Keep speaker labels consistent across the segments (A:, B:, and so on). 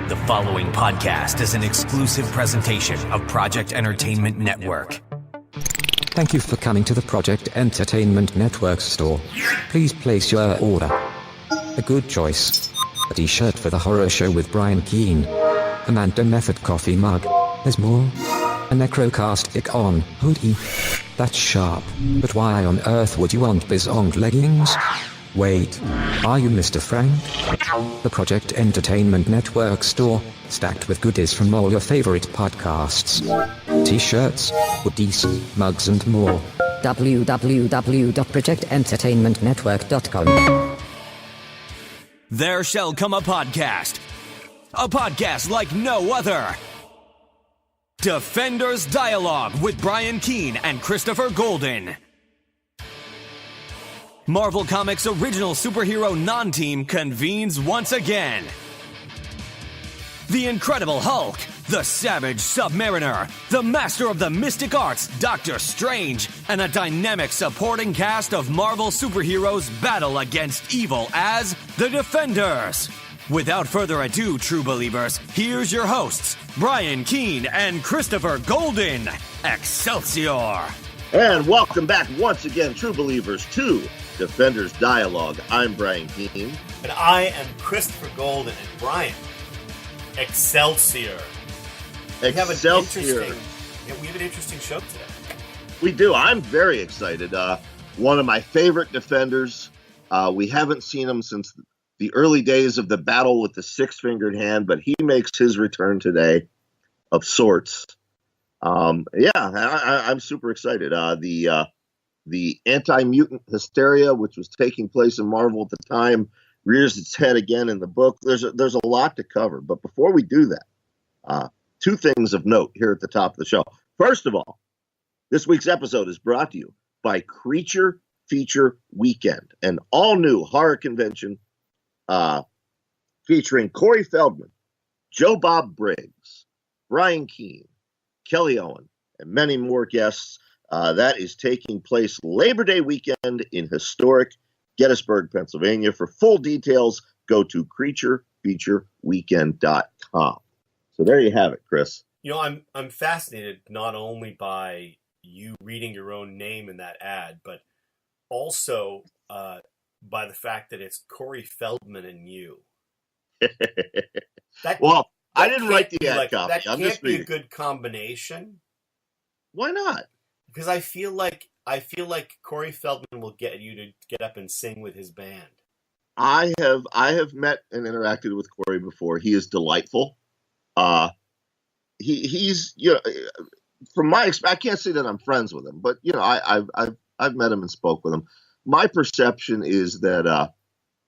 A: The following podcast is an exclusive presentation of Project Entertainment Network.
B: Thank you for coming to the Project Entertainment Network store. Please place your order. A good choice. A t-shirt for the horror show with Brian Keene. Amanda Method coffee mug. There's more. A Necrocastic on hoodie. That's sharp. But why on earth would you want Bizong leggings? Wait, are you Mr. Frank? The Project Entertainment Network store, stacked with goodies from all your favorite podcasts. T-shirts, hoodies, mugs and more. www.projectentertainmentnetwork.com.
A: There shall come a podcast like no other. Defenders Dialogue with Brian Keene and Christopher Golden. Marvel Comics' original superhero non-team convenes once again. The Incredible Hulk, the Savage Submariner, the Master of the Mystic Arts, Doctor Strange, and a dynamic supporting cast of Marvel superheroes battle against evil as the Defenders. Without further ado, true believers, here's your hosts, Brian Keene and Christopher Golden. Excelsior!
C: And welcome back once again, true believers, to Defenders Dialogue. I'm Brian Keene.
D: And I am Christopher Golden. And Brian, Excelsior.
C: Excelsior.
D: We have an interesting show today.
C: We do. I'm very excited. One of my favorite Defenders. We haven't seen him since the early days of the battle with the six-fingered hand, but he makes his return today of sorts. I'm super excited. The anti-mutant hysteria, which was taking place in Marvel at the time, rears its head again in the book. There's a lot to cover. But before we do that, two things of note here at the top of the show. First of all, this week's episode is brought to you by Creature Feature Weekend, an all-new horror convention featuring Corey Feldman, Joe Bob Briggs, Brian Keene, Kelly Owen, and many more guests. That is taking place Labor Day weekend in historic Gettysburg, Pennsylvania. For full details, go to creaturefeatureweekend.com. So there you have it, Chris.
D: You know, I'm fascinated not only by you reading your own name in that ad, but also by the fact that it's Corey Feldman and you.
C: I didn't write the ad copy.
D: That can't be a good combination.
C: Why not?
D: Because I feel like Corey Feldman will get you to get up and sing with his band.
C: I have met and interacted with Corey before. He is delightful. He's from my experience, I can't say that I'm friends with him, but I've met him and spoke with him. My perception is that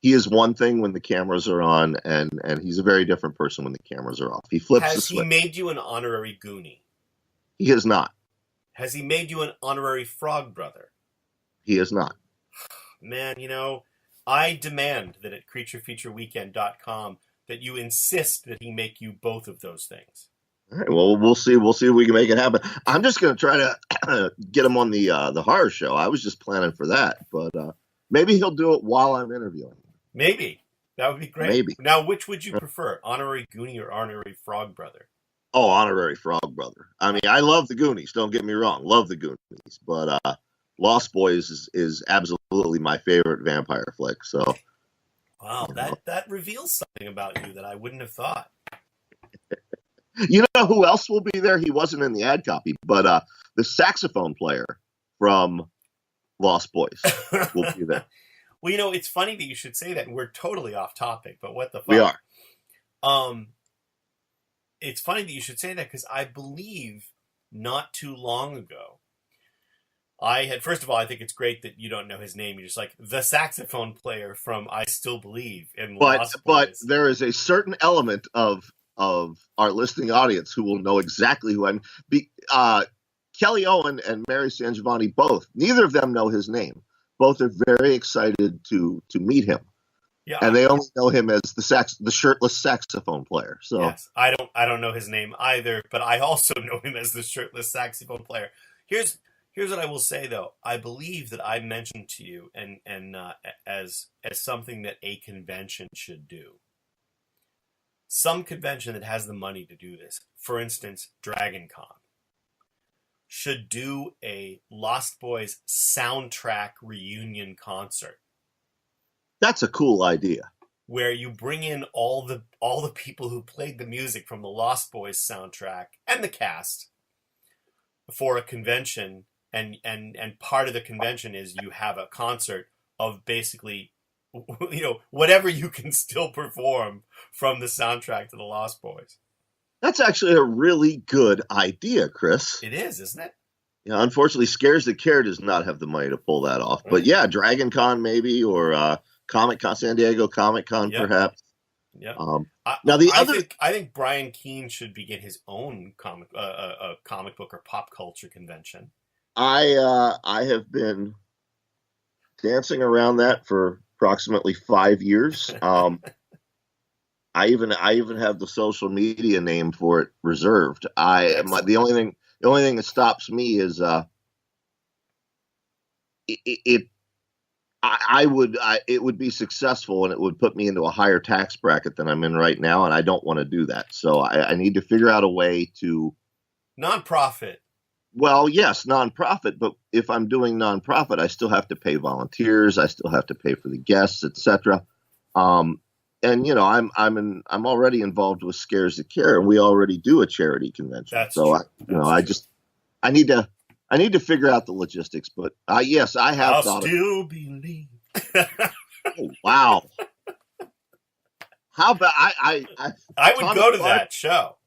C: he is one thing when the cameras are on, and he's a very different person when the cameras are off. He flips the switch.
D: Has he made you an honorary Goonie?
C: He has not.
D: Has he made you an honorary Frog Brother?
C: He has not.
D: Man, I demand that at creaturefeatureweekend.com that you insist that he make you both of those things.
C: All right, well, we'll see. We'll see if we can make it happen. I'm just going to try to get him on the horror show. I was just planning for that, but maybe he'll do it while I'm interviewing him.
D: Maybe. That would be great.
C: Maybe.
D: Now, which would you prefer, honorary Goonie or honorary Frog Brother?
C: Oh, honorary Frog Brother. I mean, I love the Goonies. Don't get me wrong. Love the Goonies. But Lost Boys is absolutely my favorite vampire flick. So,
D: wow, that reveals something about you that I wouldn't have thought.
C: You know who else will be there? He wasn't in the ad copy, but the saxophone player from Lost Boys will be there.
D: Well, it's funny that you should say that. We're totally off topic, but what the fuck?
C: We are.
D: It's funny that you should say that because I believe not too long ago, first of all, I think it's great that you don't know his name. You're just like the saxophone player from I Still Believe in Lost Boys.
C: But there is a certain element of our listening audience who will know exactly who I'm. Kelly Owen and Mary San Giovanni both. Neither of them know his name. Both are very excited to meet him. Yeah, and they only know him as the shirtless saxophone player. So
D: yes, I don't know his name either, but I also know him as the shirtless saxophone player. Here's what I will say though. I believe that I mentioned to you and as something that a convention should do. some convention that has the money to do this, for instance, Dragon Con, should do a Lost Boys soundtrack reunion concert.
C: That's a cool idea.
D: Where you bring in all the people who played the music from the Lost Boys soundtrack and the cast for a convention, and part of the convention is you have a concert of basically, whatever you can still perform from the soundtrack to the Lost Boys.
C: That's actually a really good idea, Chris.
D: It is, isn't it?
C: Yeah, unfortunately, Scares the Care does not have the money to pull that off. But yeah, Dragon Con maybe, or Comic Con, San Diego Comic Con, perhaps.
D: Yeah.
C: Now
D: I think Brian Keene should begin his own comic book or pop culture convention.
C: I have been dancing around that for approximately 5 years. I even have the social media name for it reserved. The only thing that stops me is it would be successful, and it would put me into a higher tax bracket than I'm in right now, and I don't want to do that. So I need to figure out a way to
D: nonprofit.
C: Well, yes, nonprofit, but if I'm doing nonprofit, I still have to pay volunteers, I still have to pay for the guests, etc. And I'm already involved with Scares the Care, and we already do a charity convention.
D: That's
C: so
D: true.
C: I need to figure out the logistics. But yes, I have.
D: I'll still believe.
C: Oh, wow! How about I
D: would go to that show.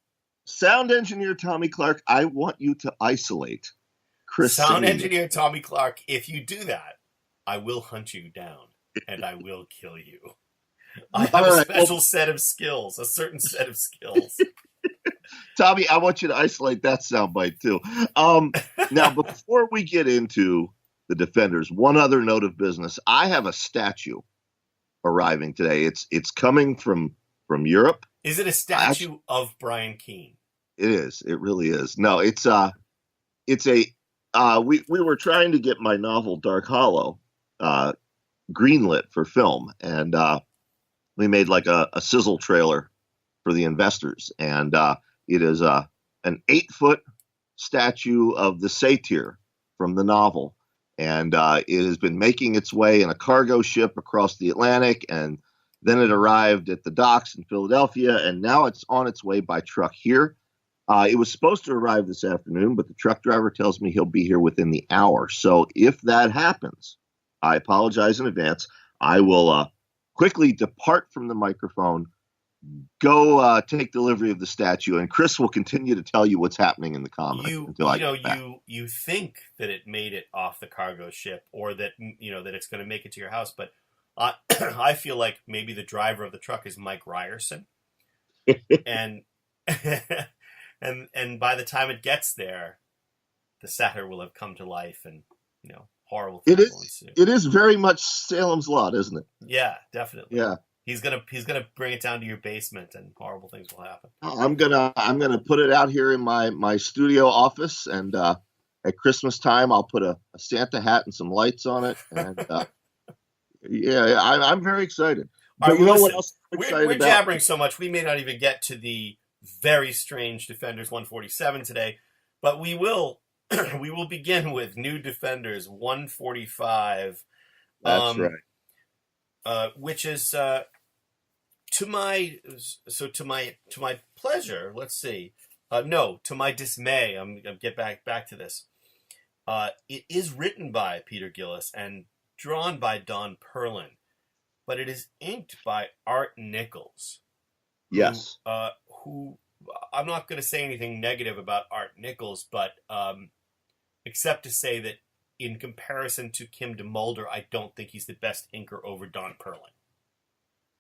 C: Sound engineer Tommy Clark, I want you to isolate Chris.
D: Sound engineer Tommy Clark, if you do that, I will hunt you down and I will kill you. I have a special set of skills, a certain set of skills.
C: Tommy, I want you to isolate that soundbite too. Now, before we get into the Defenders, one other note of business. I have a statue arriving today. It's coming from Europe.
D: Is it a statue of Brian Keene?
C: It is. It really is. No, we were trying to get my novel Dark Hollow greenlit for film, and we made like a sizzle trailer for the investors, and it is an 8-foot statue of the satyr from the novel, and it has been making its way in a cargo ship across the Atlantic, and then it arrived at the docks in Philadelphia, and now it's on its way by truck here. It was supposed to arrive this afternoon, but the truck driver tells me he'll be here within the hour. So if that happens, I apologize in advance. I will quickly depart from the microphone, go take delivery of the statue, and Chris will continue to tell you what's happening in the comic until I get back.
D: You think that it made it off the cargo ship, or that that it's going to make it to your house, but I feel like maybe the driver of the truck is Mike Ryerson, and and by the time it gets there, the satyr will have come to life, and horrible things will ensue.
C: It is very much Salem's Lot, isn't it?
D: Yeah, definitely.
C: Yeah.
D: He's gonna bring it down to your basement, and horrible things will happen.
C: I'm gonna put it out here in my studio office, and at Christmas time I'll put a Santa hat and some lights on it, and yeah, I'm very excited. But what else I'm excited
D: we're
C: about?
D: jabbering so much we may not even get to the very strange Defenders 147 today, but we will begin with New Defenders 145.
C: That's right.
D: Which is to my pleasure. Let's see. No, to my dismay. I'm gonna get back to this. It is written by Peter Gillis and drawn by Don Perlin, but it is inked by Art Nichols.
C: Yes.
D: Who I'm not going to say anything negative about Art Nichols, but except to say that in comparison to Kim DeMulder, I don't think he's the best inker over Don Perlin.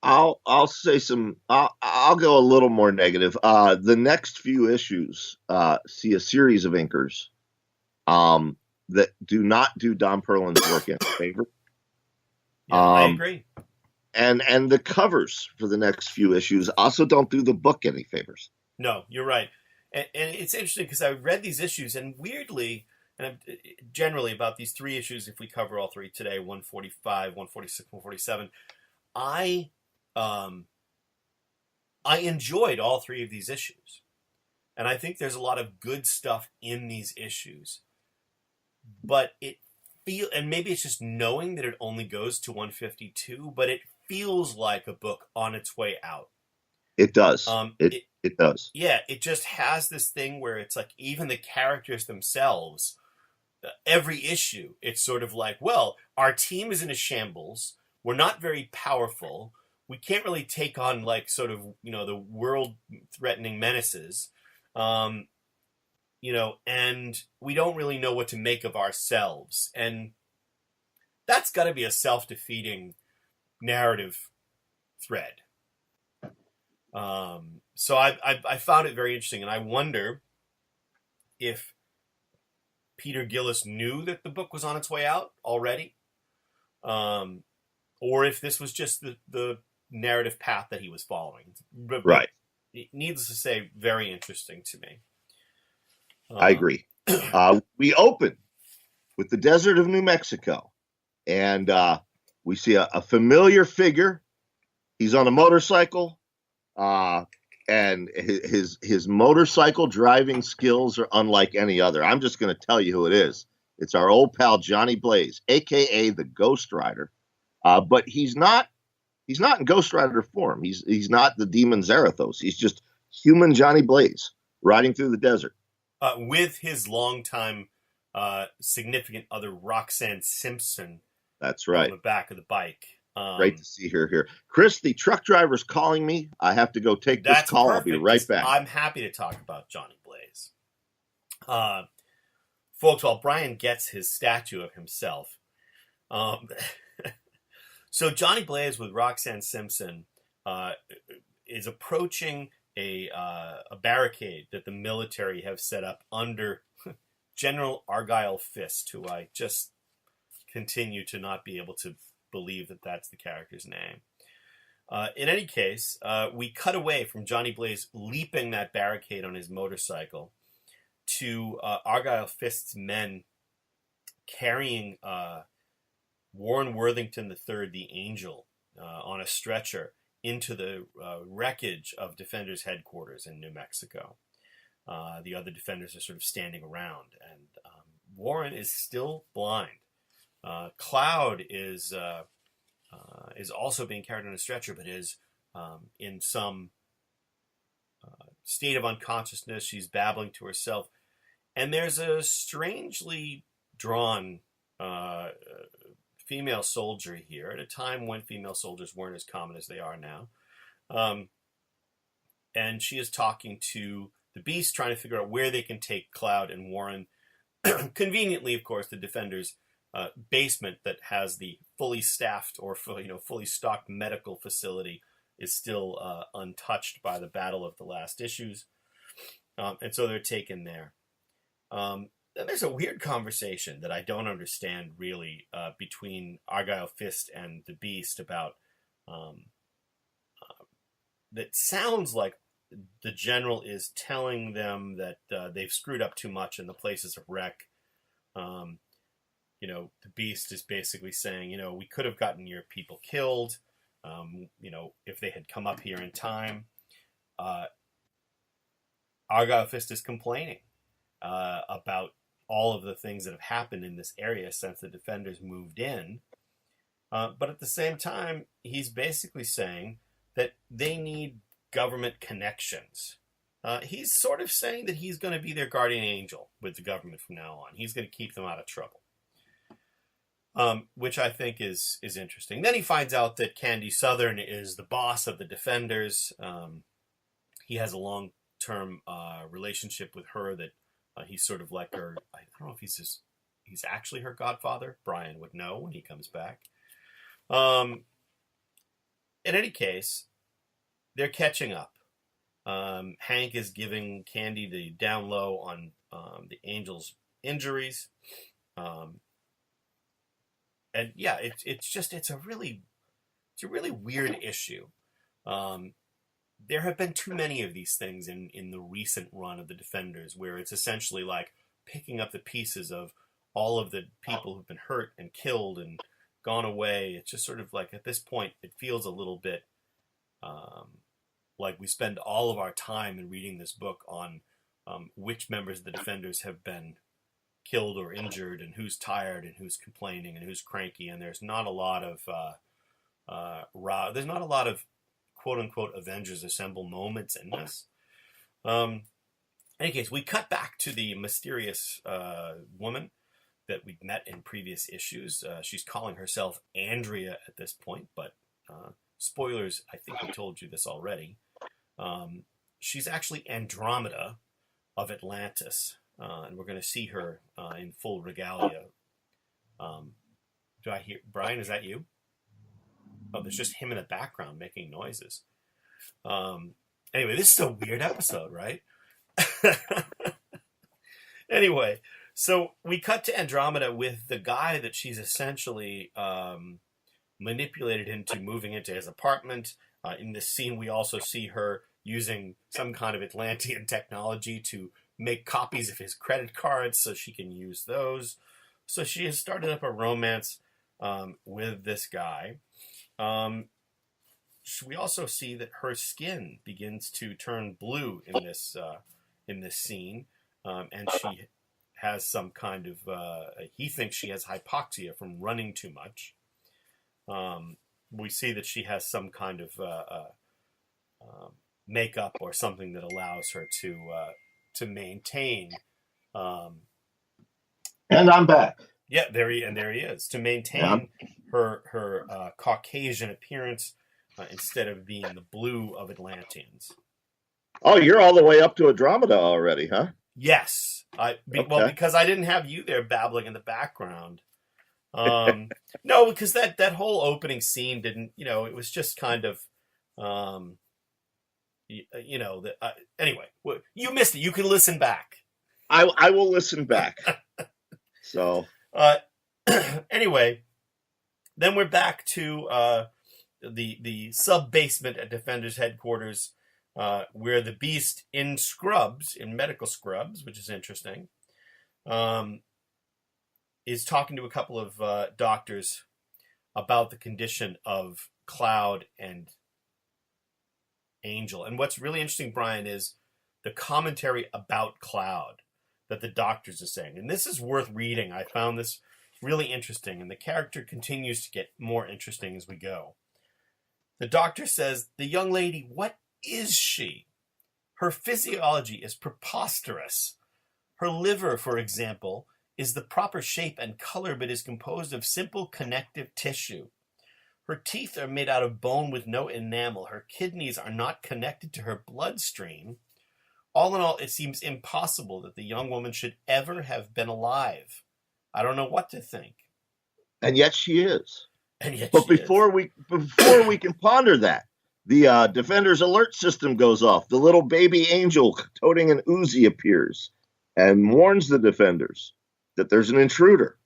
C: I'll say I'll go a little more negative. The next few issues see a series of inkers that do not do Don Perlin's work any favor.
D: Yeah, I agree.
C: And the covers for the next few issues also don't do the book any favors.
D: No, you're right. And it's interesting because I read these issues, and weirdly, and generally about these 3 issues, if we cover all 3 today, 145, 146, 147, I I enjoyed all three of these issues. And I think there's a lot of good stuff in these issues. But and maybe it's just knowing that it only goes to 152, but it feels like a book on its way out.
C: It does. It does.
D: Yeah, it just has this thing where it's like even the characters themselves, every issue, it's sort of like, well, our team is in a shambles. We're not very powerful. We can't really take on like sort of, the world-threatening menaces. And we don't really know what to make of ourselves. And that's got to be a self-defeating narrative thread. So I found it very interesting, and I wonder if Peter Gillis knew that the book was on its way out already, or if this was just the narrative path that he was following. But
C: right.
D: Needless to say, very interesting to me.
C: I agree. We open with the desert of New Mexico, and we see a familiar figure. He's on a motorcycle, and his motorcycle driving skills are unlike any other. I'm just going to tell you who it is. It's our old pal Johnny Blaze, a.k.a. the Ghost Rider. But he's not in Ghost Rider form. He's not the demon Zarathos. He's just human Johnny Blaze riding through the desert.
D: With his longtime significant other, Roxanne Simpson.
C: That's right.
D: On the back of the bike.
C: Great to see her here. Chris, the truck driver's calling me. I have to go take this call.
D: Perfect.
C: I'll be right back.
D: I'm happy to talk about Johnny Blaze. Folks, while Brian gets his statue of himself, so Johnny Blaze with Roxanne Simpson is approaching a barricade that the military have set up under General Argyle Fist, who I just continue to not be able to believe that that's the character's name. In any case, we cut away from Johnny Blaze leaping that barricade on his motorcycle to Argyle Fist's men carrying Warren Worthington III, the Angel, on a stretcher into the wreckage of Defenders headquarters in New Mexico. The other Defenders are sort of standing around, and Warren is still blind. Cloud is also being carried on a stretcher, but is in some state of unconsciousness. She's babbling to herself, and there's a strangely drawn female soldier here at a time when female soldiers weren't as common as they are now. And she is talking to the Beast, trying to figure out where they can take Cloud and Warren. Conveniently, of course, the Defenders' basement that has the fully staffed or fully stocked medical facility is still untouched by the battle of the last issues. And so they're taken there. Then there's a weird conversation that I don't understand really between Argyle Fist and the Beast about that sounds like the general is telling them that they've screwed up too much and the place is a wreck. The Beast is basically saying, we could have gotten your people killed, if they had come up here in time. Argyle Fist is complaining about all of the things that have happened in this area since the Defenders moved in. But at the same time, he's basically saying that they need government connections. He's sort of saying that he's going to be their guardian angel with the government from now on. He's going to keep them out of trouble. Which I think is interesting. Then he finds out that Candy Southern is the boss of the Defenders. He has a long-term relationship with her that he's sort of like her. I don't know if he's actually her godfather. Brian would know when he comes back. In any case, they're catching up. Hank is giving Candy the down low on the Angel's injuries. And yeah, it's a really weird issue. There have been too many of these things in the recent run of the Defenders, where it's essentially like picking up the pieces of all of the people who've been hurt and killed and gone away. It's just sort of like, at this point, it feels a little bit like we spend all of our time in reading this book on which members of the Defenders have been killed or injured, and who's tired, and who's complaining, and who's cranky, and there's not a lot of there's not a lot of quote unquote Avengers Assemble moments in this. In any case, we cut back to the mysterious woman that we'd met in previous issues. She's calling herself Andrea at this point, but spoilers, I think we told you this already. She's actually Andromeda of Atlantis, and we're going to see her in full regalia. Do I hear, Brian, is that you? Oh, there's just him in the background making noises. Anyway, this is a weird episode, right? Anyway, so we cut to Andromeda with the guy that she's essentially manipulated into moving into his apartment. In this scene, we also see her using some kind of Atlantean technology to make copies of his credit cards so she can use those. So she has started up a romance with this guy. We also see that her skin begins to turn blue in this scene, and she has some kind of he thinks she has hypoxia from running too much. We see that she has some kind of makeup or something that allows her to maintain.
C: And I'm back.
D: Yeah, there he is, to maintain her Caucasian appearance instead of being the blue of Atlanteans.
C: Oh, you're all the way up to Andromeda already, huh?
D: Yes. Well, because I didn't have you there babbling in the background. No, because that whole opening scene didn't, it was just kind of, anyway, you missed it. You can listen back.
C: I will listen back. So.
D: Anyway, then we're back to the sub-basement at Defenders headquarters, where the Beast in medical scrubs, which is interesting, is talking to a couple of doctors about the condition of Cloud and Angel. And what's really interesting, Brian, is the commentary about Cloud that the doctors are saying. And this is worth reading. I found this really interesting, and the character continues to get more interesting as we go. The doctor says, "The young lady, what is she? Her physiology is preposterous. Her liver, for example, is the proper shape and color, but is composed of simple connective tissue. Her teeth are made out of bone with no enamel. Her kidneys are not connected to her bloodstream. All in all, it seems impossible that the young woman should ever have been alive. I don't know what to think."
C: And yet she is.
D: But
C: before we can ponder that, the Defender's alert system goes off. The little baby angel toting an Uzi appears and warns the Defenders that there's an intruder.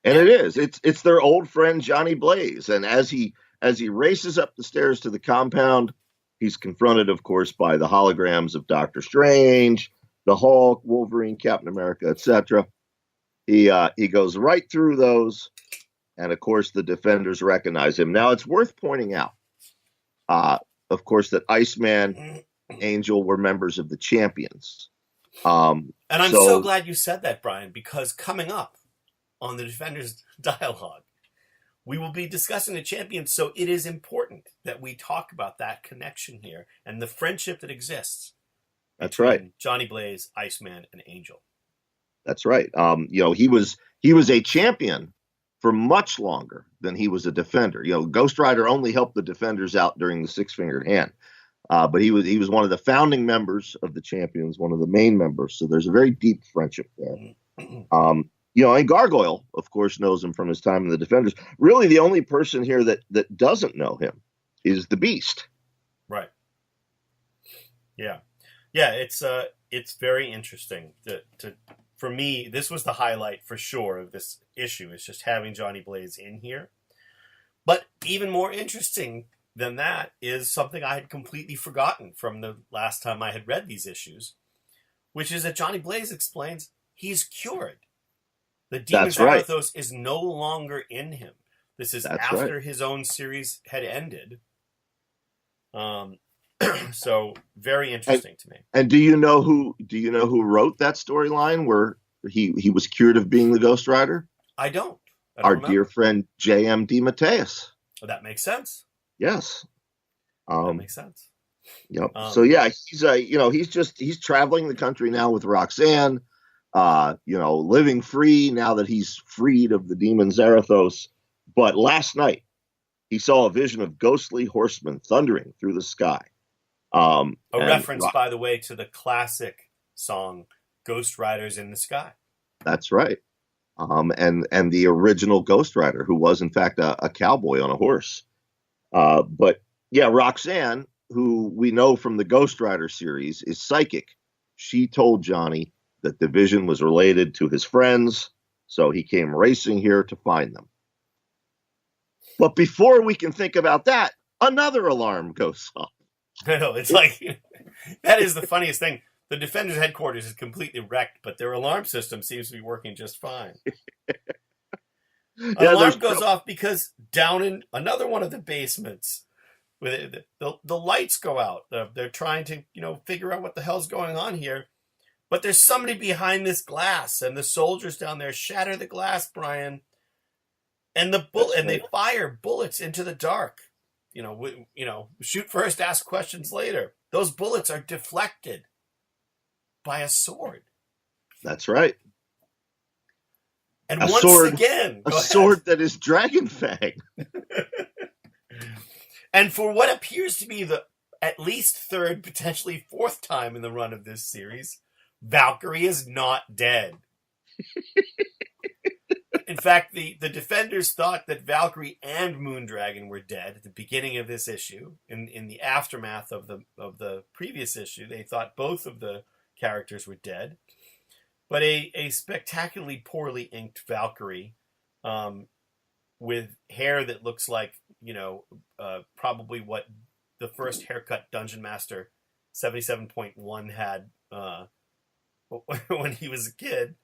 C: And it is. It's their old friend Johnny Blaze. And as he races up the stairs to the compound, he's confronted, of course, by the holograms of Doctor Strange, the Hulk, Wolverine, Captain America, etc. He goes right through those, and of course the Defenders recognize him. Now it's worth pointing out, of course, that Iceman, Angel were members of the Champions.
D: And I'm so glad you said that, Brian, because coming up on the Defenders Dialogue, we will be discussing the Champions, so it is important that we talk about that connection here and the friendship that exists.
C: That's right.
D: Johnny Blaze, Iceman, and Angel.
C: That's right. He was a champion for much longer than he was a Defender. Ghost Rider only helped the Defenders out during the Six-Fingered Hand. But he was one of the founding members of the Champions, one of the main members. So there's a very deep friendship there. And Gargoyle, of course, knows him from his time in the Defenders. Really, the only person here that doesn't know him is the Beast.
D: Right. Yeah. Yeah, it's very interesting. For me, this was the highlight for sure of this issue, is just having Johnny Blaze in here. But even more interesting than that is something I had completely forgotten from the last time I had read these issues, which is that Johnny Blaze explains he's cured. The Demon Zarathos is no longer in him. This is after his own series had ended. Um, so very interesting to me.
C: And do you know who wrote that storyline where he was cured of being the Ghost Rider?
D: I don't
C: Our
D: remember.
C: dear friend J.M. DeMatteis.
D: Oh, that makes sense.
C: Yes.
D: That makes sense.
C: Yep. So yeah, he's traveling the country now with Roxanne, living free now that he's freed of the demon Zarathos. But last night he saw a vision of ghostly horsemen thundering through the sky.
D: A reference, by the way, to the classic song "Ghost Riders in the Sky."
C: That's right. And the original Ghost Rider, who was in fact a cowboy on a horse. But yeah, Roxanne, who we know from the Ghost Rider series, is psychic. She told Johnny that the vision was related to his friends, so he came racing here to find them. But before we can think about that, another alarm goes off.
D: I know, it's like, that is the funniest thing. The Defenders headquarters is completely wrecked, but their alarm system seems to be working just fine. An alarm goes off because down in another one of the basements, the lights go out. They're trying to, figure out what the hell's going on here. But there's somebody behind this glass, and the soldiers down there shatter the glass, Brian. And they fire bullets into the dark. Shoot first, ask questions later. Those bullets are deflected by a sword.
C: That's right.
D: And sword
C: that is Dragon Fang.
D: And for what appears to be the at least third, potentially fourth time in the run of this series, Valkyrie is not dead. In fact, the Defenders thought that Valkyrie and Moondragon were dead at the beginning of this issue. In the aftermath of the previous issue, they thought both of the characters were dead. But a spectacularly poorly inked Valkyrie, with hair that looks like, probably what the first haircut Dungeon Master 77.1 had when he was a kid.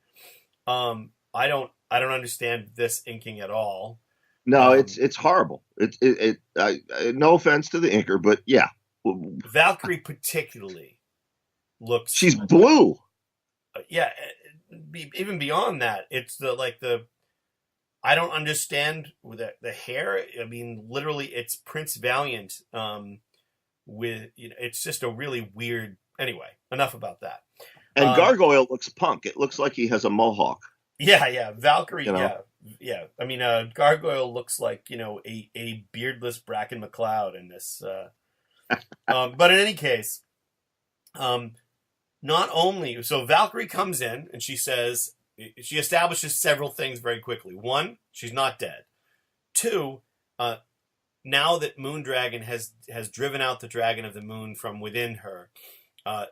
D: I don't understand this inking at all.
C: No, it's horrible. No offense to the inker, but yeah.
D: Valkyrie particularly looks.
C: She's blue.
D: Yeah, even beyond that, it's I don't understand the hair. I mean, literally, it's Prince Valiant. It's just a really weird. Anyway, enough about that.
C: And Gargoyle looks punk. It looks like he has a mohawk.
D: Yeah, Valkyrie. Yeah. I mean, Gargoyle looks like a beardless Bracken McCloud in this. But in any case, not only so Valkyrie comes in and she establishes several things very quickly. One, she's not dead. Two, now that Moondragon has driven out the Dragon of the Moon from within her,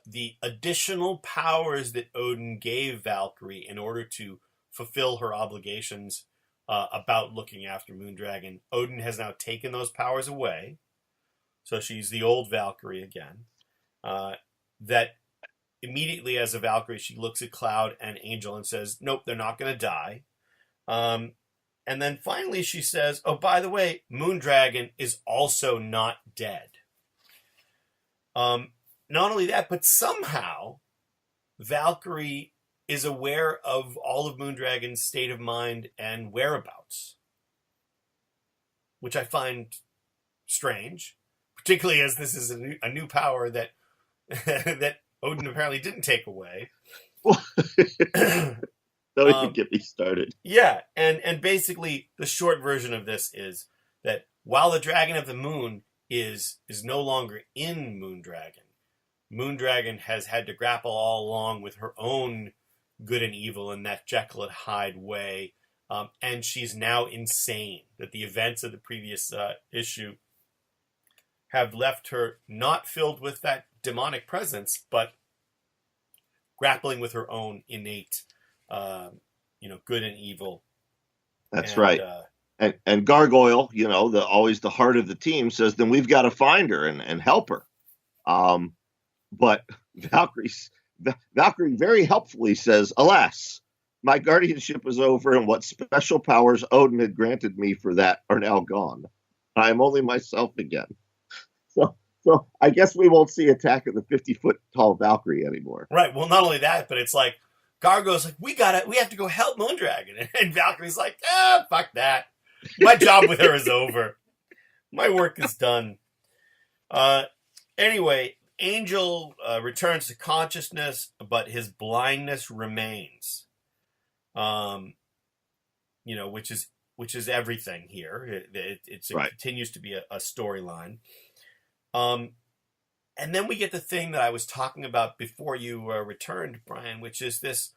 D: the additional powers that Odin gave Valkyrie in order to fulfill her obligations about looking after Moondragon, Odin has now taken those powers away. So she's the old Valkyrie again. That immediately as a Valkyrie, she looks at Cloud and Angel and says, nope, they're not going to die. And then finally she says, oh, by the way, Moondragon is also not dead. Not only that, but somehow Valkyrie is aware of all of Moondragon's state of mind and whereabouts, which I find strange, particularly as this is a new power that that Odin apparently didn't take away.
C: Don't even get me started.
D: Yeah, and basically the short version of this is that while the Dragon of the Moon is no longer in Moondragon has had to grapple all along with her own good and evil in that Jekyll and Hyde way, and she's now insane. That the events of the previous issue have left her not filled with that demonic presence, but grappling with her own innate, good and evil.
C: That's right. And Gargoyle, always the heart of the team, says, then we've got to find her and help her. But Valkyrie very helpfully says, alas, my guardianship is over, and what special powers Odin had granted me for that are now gone. I am only myself again. So So I guess we won't see Attack of the 50-foot tall Valkyrie anymore.
D: Right. Well, not only that, but it's like Gargo's like, we have to go help Moondragon, and Valkyrie's like, fuck that. My job with her is over. My work is done. Anyway, Angel returns to consciousness, but his blindness remains. Which is everything here. It continues to be a storyline. And then we get the thing that I was talking about before you returned, Brian, which is this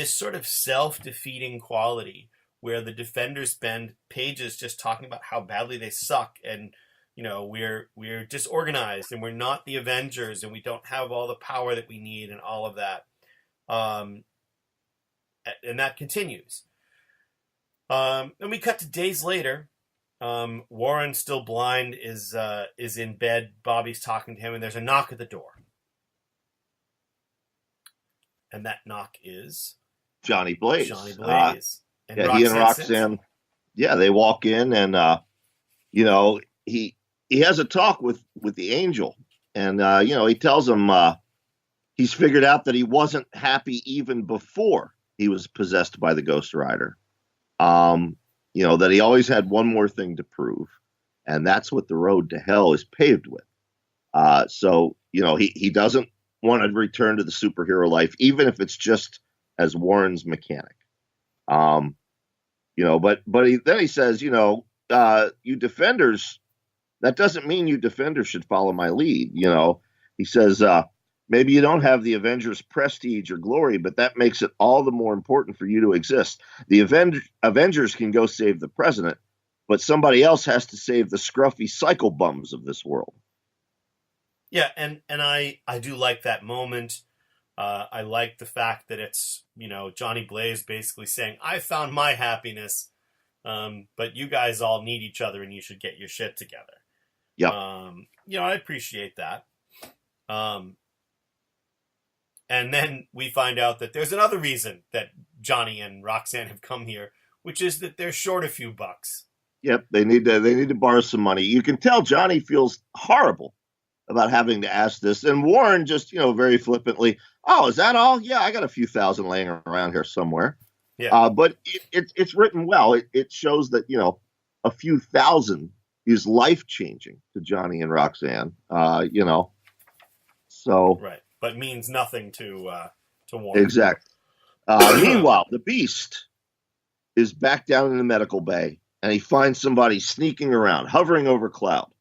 D: sort of self-defeating quality where the Defenders spend pages just talking about how badly they suck, and we're disorganized, and we're not the Avengers, and we don't have all the power that we need, and all of that. And that continues. And we cut to days later. Warren, still blind, is in bed. Bobby's talking to him, and there's a knock at the door. And that knock is
C: Johnny Blaze.
D: Johnny Blaze.
C: He and Roxanne. Yeah, they walk in, and he has a talk with the Angel, and he tells him he's figured out that he wasn't happy even before he was possessed by the Ghost Rider. That he always had one more thing to prove, and that's what the road to hell is paved with. So he doesn't want to return to the superhero life, even if it's just as Warren's mechanic. But he says, you Defenders, that doesn't mean you Defenders should follow my lead. He says, maybe you don't have the Avengers' prestige or glory, but that makes it all the more important for you to exist. The Avengers can go save the president, but somebody else has to save the scruffy cycle bums of this world.
D: Yeah, and I do like that moment. I like the fact that it's, Johnny Blaze basically saying, I found my happiness, but you guys all need each other and you should get your shit together.
C: Yeah.
D: I appreciate that. And then we find out that there's another reason that Johnny and Roxanne have come here, which is that they're short a few bucks.
C: Yep, they need to borrow some money. You can tell Johnny feels horrible about having to ask this, and Warren just very flippantly, "Oh, is that all? Yeah, I got a few thousand laying around here somewhere."
D: Yeah,
C: but it's written well. It shows that a few thousand is life changing to Johnny and Roxanne. So
D: right. But means nothing to Warren.
C: Exactly. Meanwhile, the Beast is back down in the medical bay, and he finds somebody sneaking around, hovering over Cloud.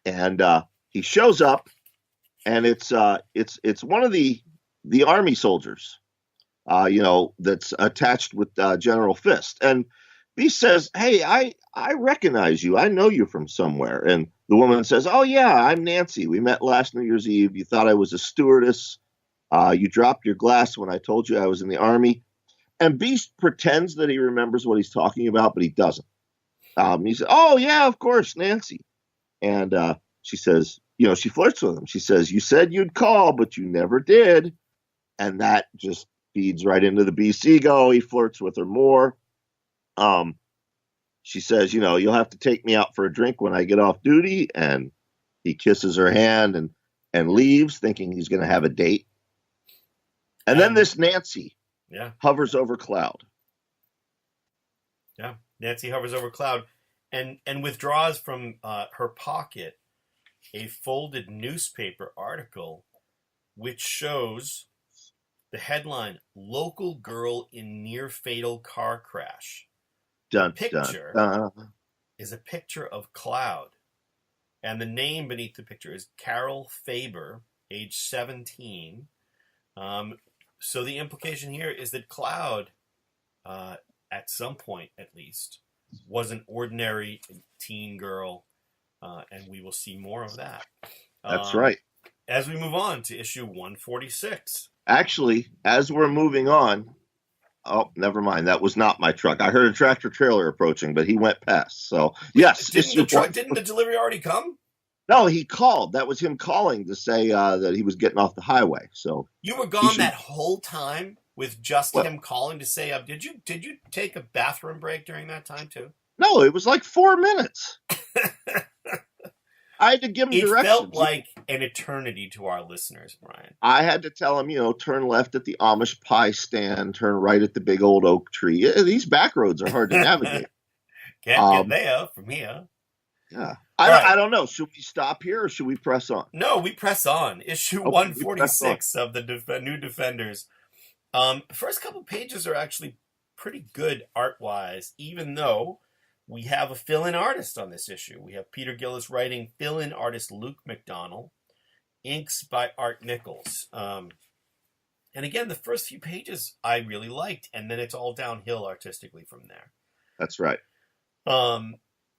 C: And he shows up, and it's one of the army soldiers, that's attached with General Fist. And Beast says, "Hey, I recognize you. I know you from somewhere." And the woman says, "Oh, yeah, I'm Nancy. We met last New Year's Eve. You thought I was a stewardess. You dropped your glass when I told you I was in the army." And Beast pretends that he remembers what he's talking about, but he doesn't. He said, "Oh, yeah, of course, Nancy." And she says, she flirts with him. She says, "You said you'd call, but you never did." And that just feeds right into the Beast's ego. He flirts with her more. She says, "You'll have to take me out for a drink when I get off duty." And he kisses her hand and leaves, thinking he's going to have a date. And then this Nancy hovers over Cloud.
D: Yeah, Nancy hovers over Cloud and withdraws from her pocket a folded newspaper article which shows the headline, "Local Girl in Near Fatal Car Crash." The picture is a picture of Cloud, and the name beneath the picture is Carol Faber, age 17. So the implication here is that Cloud, at some point at least, was an ordinary teen girl, and we will see more of that.
C: That's right.
D: As we move on to issue 146.
C: Actually, as we're moving on, oh, never mind. That was not my truck. I heard a tractor trailer approaching, but he went past. So, yes.
D: Didn't the delivery already come?
C: No, he called. That was him calling to say that he was getting off the highway. So
D: you were gone that whole time with just him calling to say, did you take a bathroom break during that time too?
C: No, it was like 4 minutes. I had to give him
D: It
C: directions.
D: felt like an eternity to our listeners, Brian.
C: I had to tell him, turn left at the Amish pie stand, turn right at the big old oak tree. Yeah, these back roads are hard to navigate.
D: Can't get there from here.
C: Yeah.
D: Right.
C: I don't know. Should we stop here or should we press on?
D: No, we press on. Issue 146 of the New Defenders. First couple pages are actually pretty good art-wise, even though we have a fill-in artist on this issue. We have Peter Gillis writing, fill-in artist Luke McDonnell, inks by Art Nichols. And again, the first few pages I really liked, and then it's all downhill artistically from there.
C: That's right.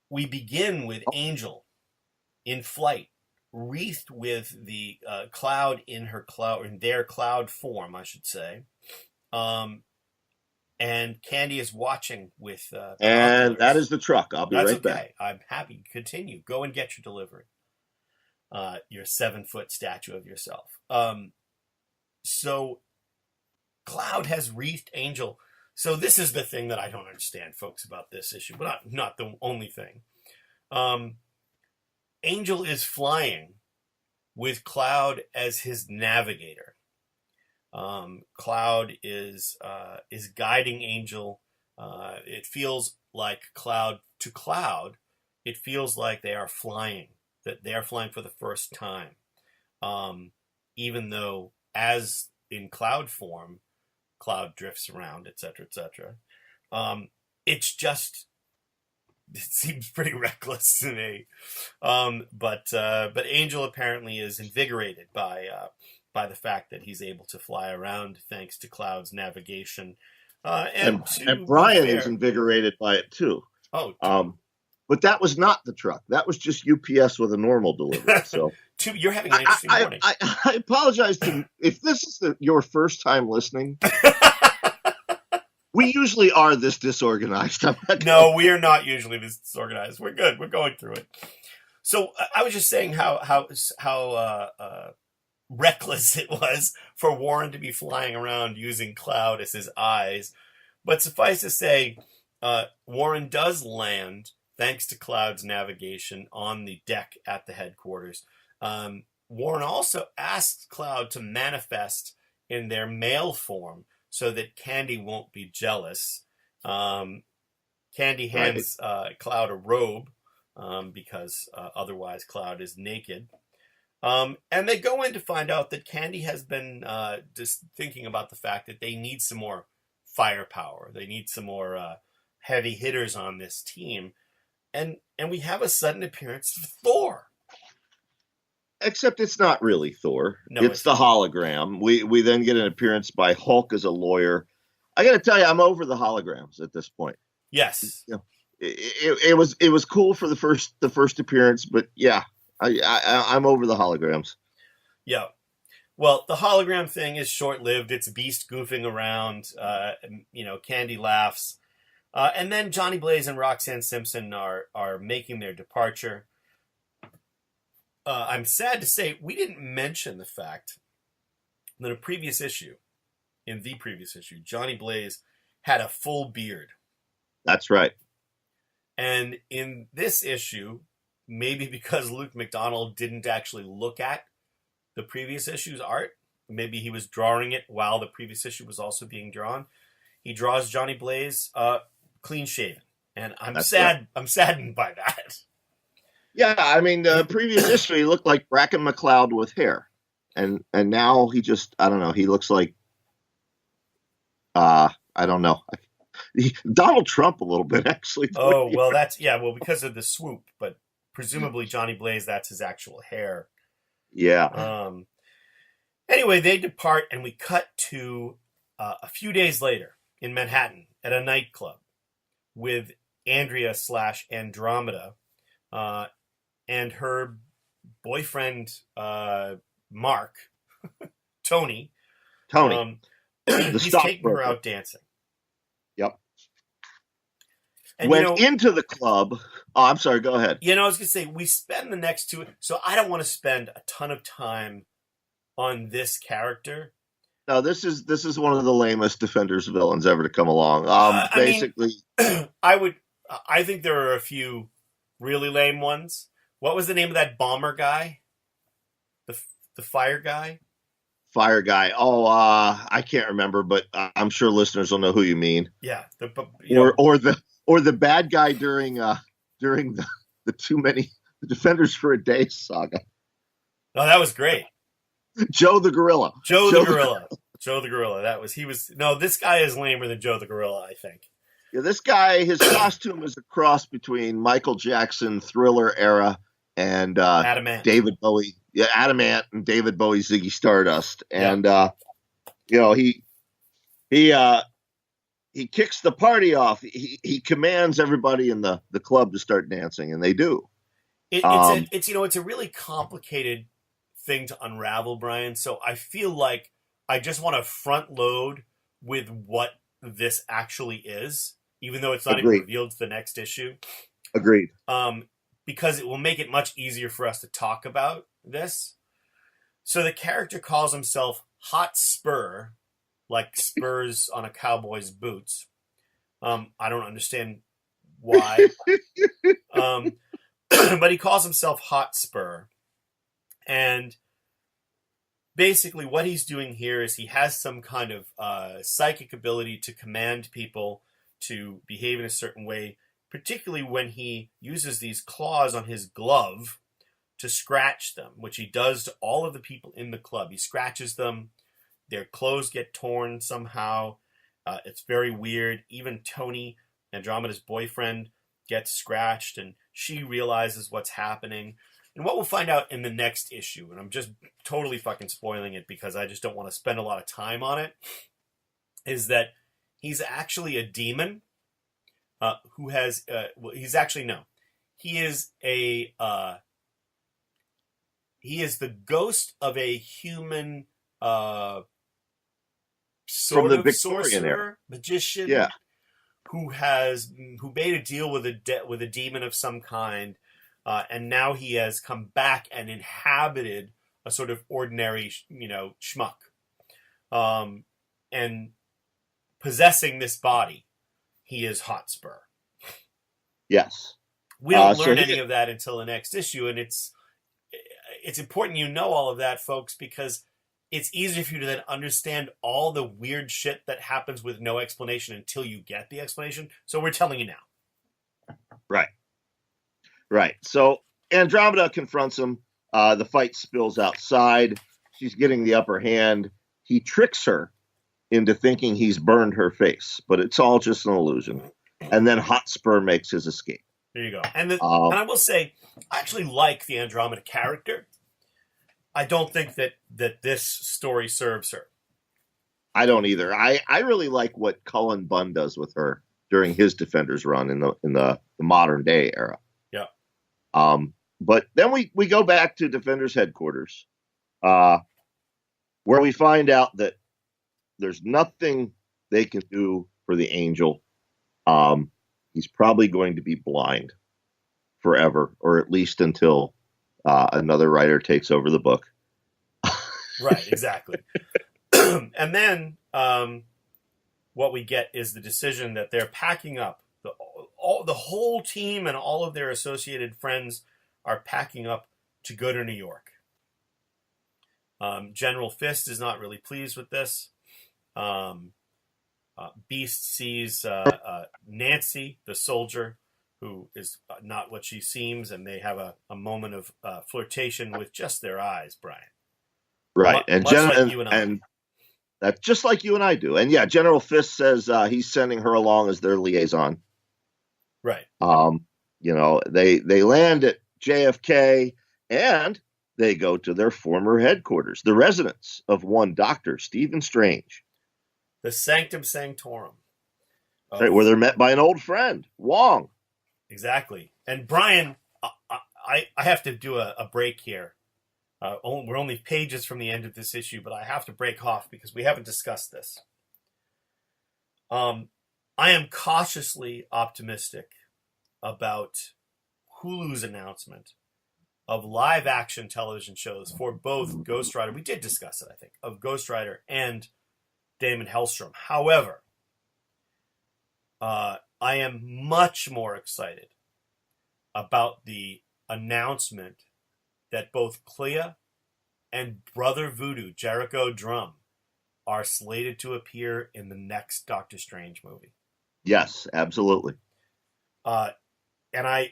D: We begin with Angel in flight, wreathed with the cloud in their cloud form, I should say. And Candy is watching with
C: and that is the truck. I'll be right back.
D: I'm happy. Continue. Go and get your delivery. Your 7-foot statue of yourself. So Cloud has wreathed Angel. So this is the thing that I don't understand, folks, about this issue, but not the only thing. Angel is flying with Cloud as his navigator. Cloud is guiding Angel. It feels like Cloud, it feels like they are flying, that they are flying for the first time. Even though, as in Cloud form, Cloud drifts around, etc., etc. It seems pretty reckless to me. But Angel apparently is invigorated by the fact that he's able to fly around thanks to Cloud's navigation. And
C: Brian is invigorated by it too.
D: Oh,
C: but that was not the truck. That was just UPS with a normal delivery. So
D: you're having an interesting morning.
C: I apologize if this is your first time listening. We usually are this disorganized.
D: No, we are not usually this disorganized. We're good. We're going through it. So I was just saying how reckless it was for Warren to be flying around using Cloud as his eyes. But suffice to say, Warren does land thanks to Cloud's navigation on the deck at the headquarters. Warren also asks Cloud to manifest in their male form so that Candy won't be jealous. Candy hands Cloud a robe because otherwise Cloud is naked. And they go in to find out that Candy has been just thinking about the fact that they need some more firepower. They need some more heavy hitters on this team. And we have a sudden appearance of Thor.
C: Except it's not really Thor.
D: No,
C: it's the hologram. We then get an appearance by Hulk as a lawyer. I got to tell you, I'm over the holograms at this point.
D: Yes.
C: It was cool for the first appearance, but yeah, I'm over the holograms.
D: Yeah. Well, the hologram thing is short-lived. It's Beast goofing around. Candy laughs. And then Johnny Blaze and Roxanne Simpson are making their departure. I'm sad to say we didn't mention the fact that in the previous issue, Johnny Blaze had a full beard.
C: That's right.
D: And in this issue, maybe because Luke McDonnell didn't actually look at the previous issue's art, maybe he was drawing it while the previous issue was also being drawn. He draws Johnny Blaze clean shaven, and I'm saddened by that.
C: Yeah, I mean, the previous issue he looked like Bracken McLeod with hair, and now he just, I don't know, he looks like, I don't know, Donald Trump a little bit actually.
D: Oh well, because of the swoop, but presumably Johnny Blaze, that's his actual hair.
C: Yeah.
D: Anyway, they depart, and we cut to a few days later in Manhattan at a nightclub with Andrea/Andromeda and her boyfriend, Mark, Tony. He's taking her out dancing.
C: Yep.
D: And,
C: went into the club. Oh, I'm sorry. Go ahead.
D: I was going to say, we spend the next two. So I don't want to spend a ton of time on this character.
C: No, this is one of the lamest Defenders villains ever to come along. Basically,
D: I think there are a few really lame ones, What was the name of that bomber guy? The fire guy?
C: Fire guy. Oh, I can't remember, but I'm sure listeners will know who you mean.
D: Yeah.
C: Or the bad guy during the too many Defenders for a Day saga.
D: Oh, that was great.
C: Joe the Gorilla.
D: Joe the Gorilla. Joe the Gorilla. This guy is lamer than Joe the Gorilla, I think.
C: Yeah, this guy, his costume is a cross between Michael Jackson Thriller era and
D: Adamant.
C: David Bowie. Yeah, Adamant and David Bowie Ziggy Stardust. And he kicks the party off. He commands everybody in the club to start dancing, and they do.
D: It's a really complicated thing to unravel, Brian. So I feel like I just want to front load with what this actually is, even though it's not even revealed to the next issue.
C: Agreed.
D: Because it will make it much easier for us to talk about this. So the character calls himself Hot Spur, like spurs on a cowboy's boots. I don't understand why. But he calls himself Hot Spur. And basically what he's doing here is he has some kind of psychic ability to command people to behave in a certain way, particularly when he uses these claws on his glove to scratch them, which he does to all of the people in the club. He scratches them. Their clothes get torn somehow. It's very weird. Even Tony, Andromeda's boyfriend, gets scratched, and she realizes what's happening. And what we'll find out in the next issue, and I'm just totally fucking spoiling it because I just don't want to spend a lot of time on it, is that he's actually a demon who has... He is the ghost of a human
C: From the Victorian era.
D: Magician,
C: yeah,
D: who made a deal with a demon of some kind, and now he has come back and inhabited a sort of ordinary, schmuck, and possessing this body, he is Hotspur.
C: Yes,
D: we don't learn any of that until the next issue, and it's important you know all of that, folks, because it's easier for you to then understand all the weird shit that happens with no explanation until you get the explanation. So we're telling you now.
C: Right. So Andromeda confronts him. The fight spills outside. She's getting the upper hand. He tricks her into thinking he's burned her face, but it's all just an illusion. And then Hotspur makes his escape.
D: There you go. And I will say, I actually like the Andromeda character. I don't think that this story serves her.
C: I don't either. I really like what Cullen Bunn does with her during his Defenders run in the modern day era.
D: Yeah.
C: But then we go back to Defenders headquarters, where we find out that there's nothing they can do for the Angel. He's probably going to be blind forever, or at least until another writer takes over the book.
D: Right, exactly. And then what we get is the decision that they're packing up. The whole team and all of their associated friends are packing up to go to New York. General Fist is not really pleased with this. Beast sees Nancy, the soldier, who is not what she seems, and they have a moment of flirtation with just their eyes, Brian.
C: Right,
D: and
C: that's just like you and I do. And yeah, General Fist says he's sending her along as their liaison.
D: Right.
C: They land at JFK and they go to their former headquarters, the residence of one Dr. Stephen Strange.
D: The Sanctum Sanctorum.
C: Right, where they're met by an old friend, Wong.
D: Exactly. And Brian, I have to do a break here. We're only pages from the end of this issue, but I have to break off because we haven't discussed this. I am cautiously optimistic about Hulu's announcement of live action television shows for both Ghost Rider. We did discuss it, I think, of Ghost Rider and Damon Hellstrom. However, I am much more excited about the announcement that both Clea and Brother Voodoo, Jericho Drum, are slated to appear in the next Doctor Strange movie.
C: Yes, absolutely.
D: And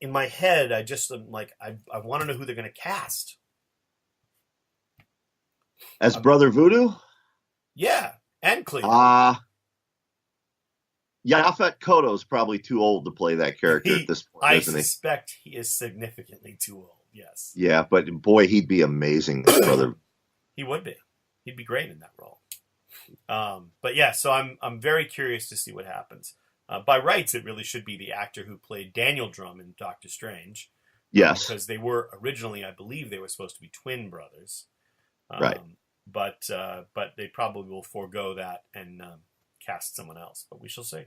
D: in my head, I just am like, I want to know who they're going to cast.
C: As Brother Voodoo?
D: Yeah, and Clea.
C: Yaphet Kotto's probably too old to play that character at this point, isn't he?
D: I suspect he is significantly too old, yes.
C: Yeah, but boy, he'd be amazing as Brother.
D: He would be. He'd be great in that role. But yeah, so I'm very curious to see what happens. By rights, it really should be the actor who played Daniel Drum in Doctor Strange.
C: Yes.
D: Because they were originally, I believe, they were supposed to be twin brothers.
C: Right.
D: But they probably will forego that and cast someone else. But we shall see.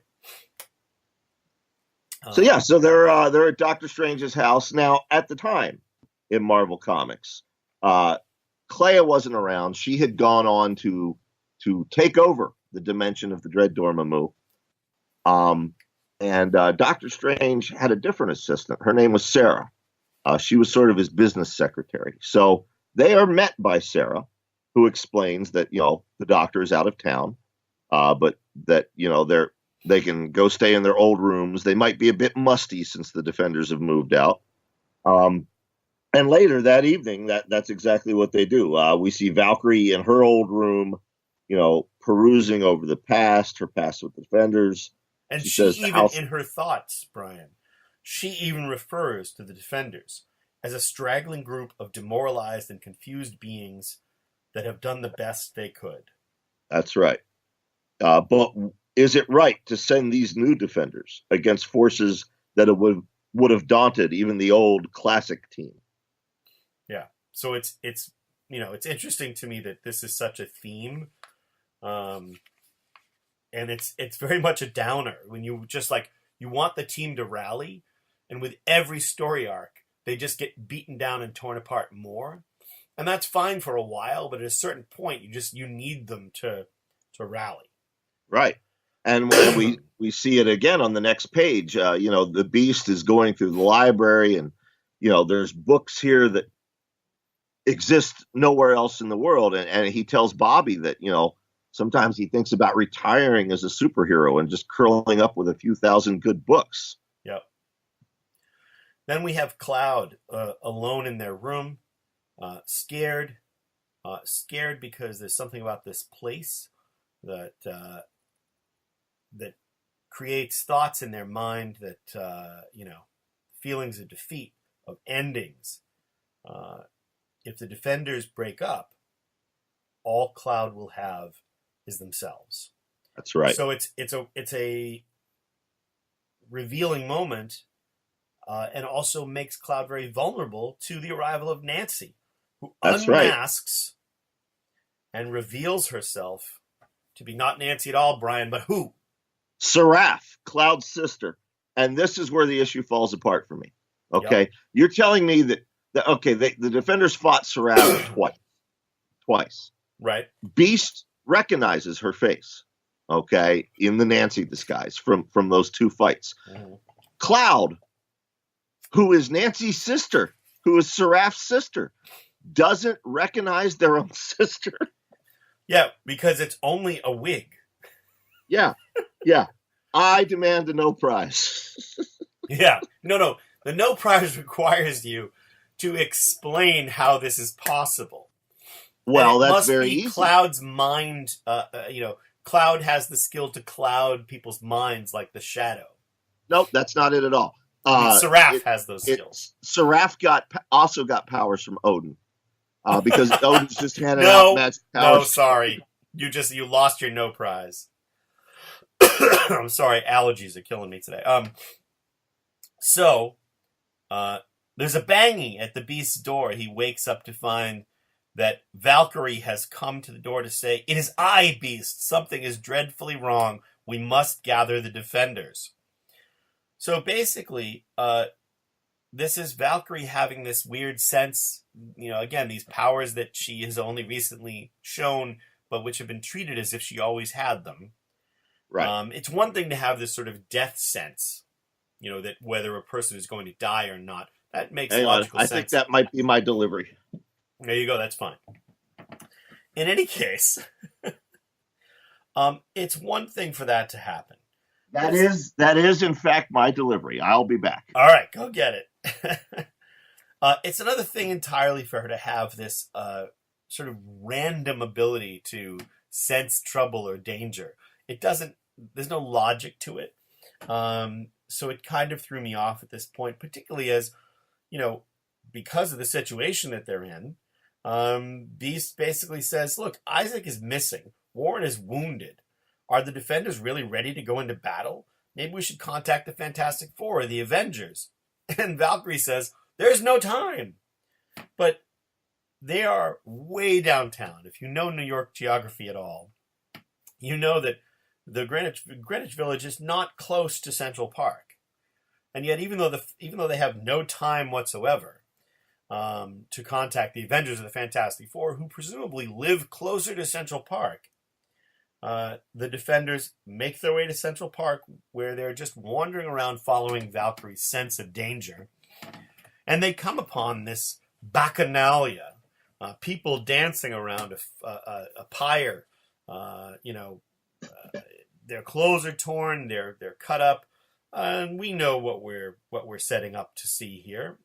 C: So they're at Doctor Strange's house now. At the time in Marvel Comics, Clea wasn't around. She had gone on to take over the dimension of the Dread Dormammu. And Doctor Strange had a different assistant. Her name was Sarah. She was sort of his business secretary. So they are met by Sarah, who explains that, the doctor is out of town, but that, they can go stay in their old rooms. They might be a bit musty since the Defenders have moved out. And later that evening, that's exactly what they do. We see Valkyrie in her old room, perusing over the past, her past with the Defenders.
D: And she even, in her thoughts, Brian, she even refers to the Defenders as a straggling group of demoralized and confused beings that have done the best they could.
C: That's right. But is it right to send these new Defenders against forces that would have daunted even the old classic team?
D: Yeah. So it's interesting to me that this is such a theme. And it's very much a downer when you just you want the team to rally, and with every story arc, they just get beaten down and torn apart more. And that's fine for a while, but at a certain point, you need them to rally. Right.
C: And when we see it again on the next page, the Beast is going through the library, and, there's books here that exist nowhere else in the world. And he tells Bobby that, sometimes he thinks about retiring as a superhero and just curling up with a few thousand good books.
D: Yep. Then we have Cloud alone in their room, scared because there's something about this place that creates thoughts in their mind that, feelings of defeat, of endings. If the Defenders break up, all Cloud will have is themselves.
C: That's right.
D: So it's a revealing moment, and also makes Cloud very vulnerable to the arrival of Nancy, who unmasks and reveals herself to be not Nancy at all, Brian, but who?
C: Seraph, Cloud's sister. And this is where the issue falls apart for me. Okay,
D: Yep.
C: You're telling me that the Defenders fought Seraph twice.
D: Right.
C: Beast recognizes her face, in the Nancy disguise from those two fights.
D: Mm-hmm.
C: Cloud, who is Nancy's sister, who is Seraph's sister, doesn't recognize their own sister.
D: Yeah, because it's only a wig.
C: Yeah. I demand a no prize.
D: Yeah. No. The no prize requires you to explain how this is possible.
C: Well, that's very easy.
D: Cloud's mind, Cloud has the skill to cloud people's minds like the Shadow.
C: Nope, that's not it at all.
D: Seraph has those skills.
C: Seraph also got powers from Odin, because Odin's just handing out magic powers.
D: No, sorry, you lost your no prize. I'm sorry, allergies are killing me today. So there's a banging at the Beast's door. He wakes up to find that Valkyrie has come to the door to say, "It is I, Beast. Something is dreadfully wrong. We must gather the Defenders." So basically, this is Valkyrie having this weird sense, again, these powers that she has only recently shown, but which have been treated as if she always had them.
C: Right.
D: It's one thing to have this sort of death sense, that whether a person is going to die or not, That makes
C: Hang on.
D: logical
C: I
D: sense.
C: think that might be my delivery.
D: There you go. That's fine. In any case, it's one thing for that to happen.
C: That is in fact my delivery. I'll be back.
D: All right, go get it. It's another thing entirely for her to have this sort of random ability to sense trouble or danger. There's no logic to it. So it kind of threw me off at this point, particularly as, because of the situation that they're in. Beast basically says, look, Isaac is missing. Warren is wounded. Are the Defenders really ready to go into battle? Maybe we should contact the Fantastic Four or the Avengers. And Valkyrie says, there's no time. But they are way downtown. If you know New York geography at all, you know that the Greenwich Village is not close to Central Park. And yet, even though they have no time whatsoever to contact the Avengers or the Fantastic Four, who presumably live closer to Central Park, the Defenders make their way to Central Park, where they're just wandering around following Valkyrie's sense of danger. And they come upon this bacchanalia, people dancing around a pyre. Their clothes are torn, they're cut up, and we know what we're setting up to see here.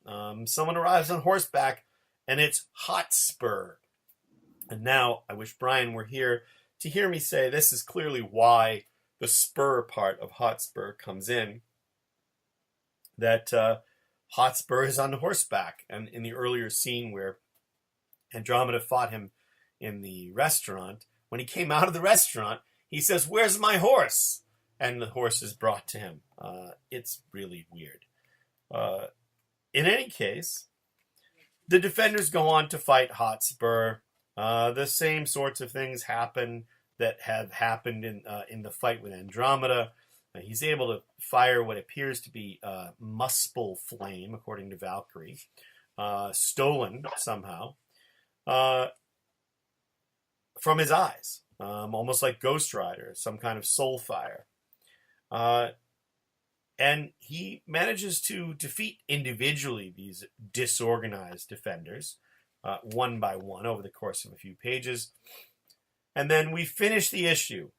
D: Someone arrives on horseback, and it's Hotspur. And now I wish Brian were here to hear me say this is clearly why the spur part of Hotspur comes in. That Hotspur is on horseback, and in the earlier scene where Andromeda fought him in the restaurant, when he came out of the restaurant, he says, "Where's my horse?" And the horse is brought to him. It's really weird. In any case, the Defenders go on to fight Hotspur. The same sorts of things happen that have happened in the fight with Andromeda. He's able to fire what appears to be Muspel flame, according to Valkyrie, stolen somehow from his eyes, almost like Ghost Rider, some kind of soul fire. And he manages to defeat individually these disorganized Defenders, one by one over the course of a few pages. And then we finish the issue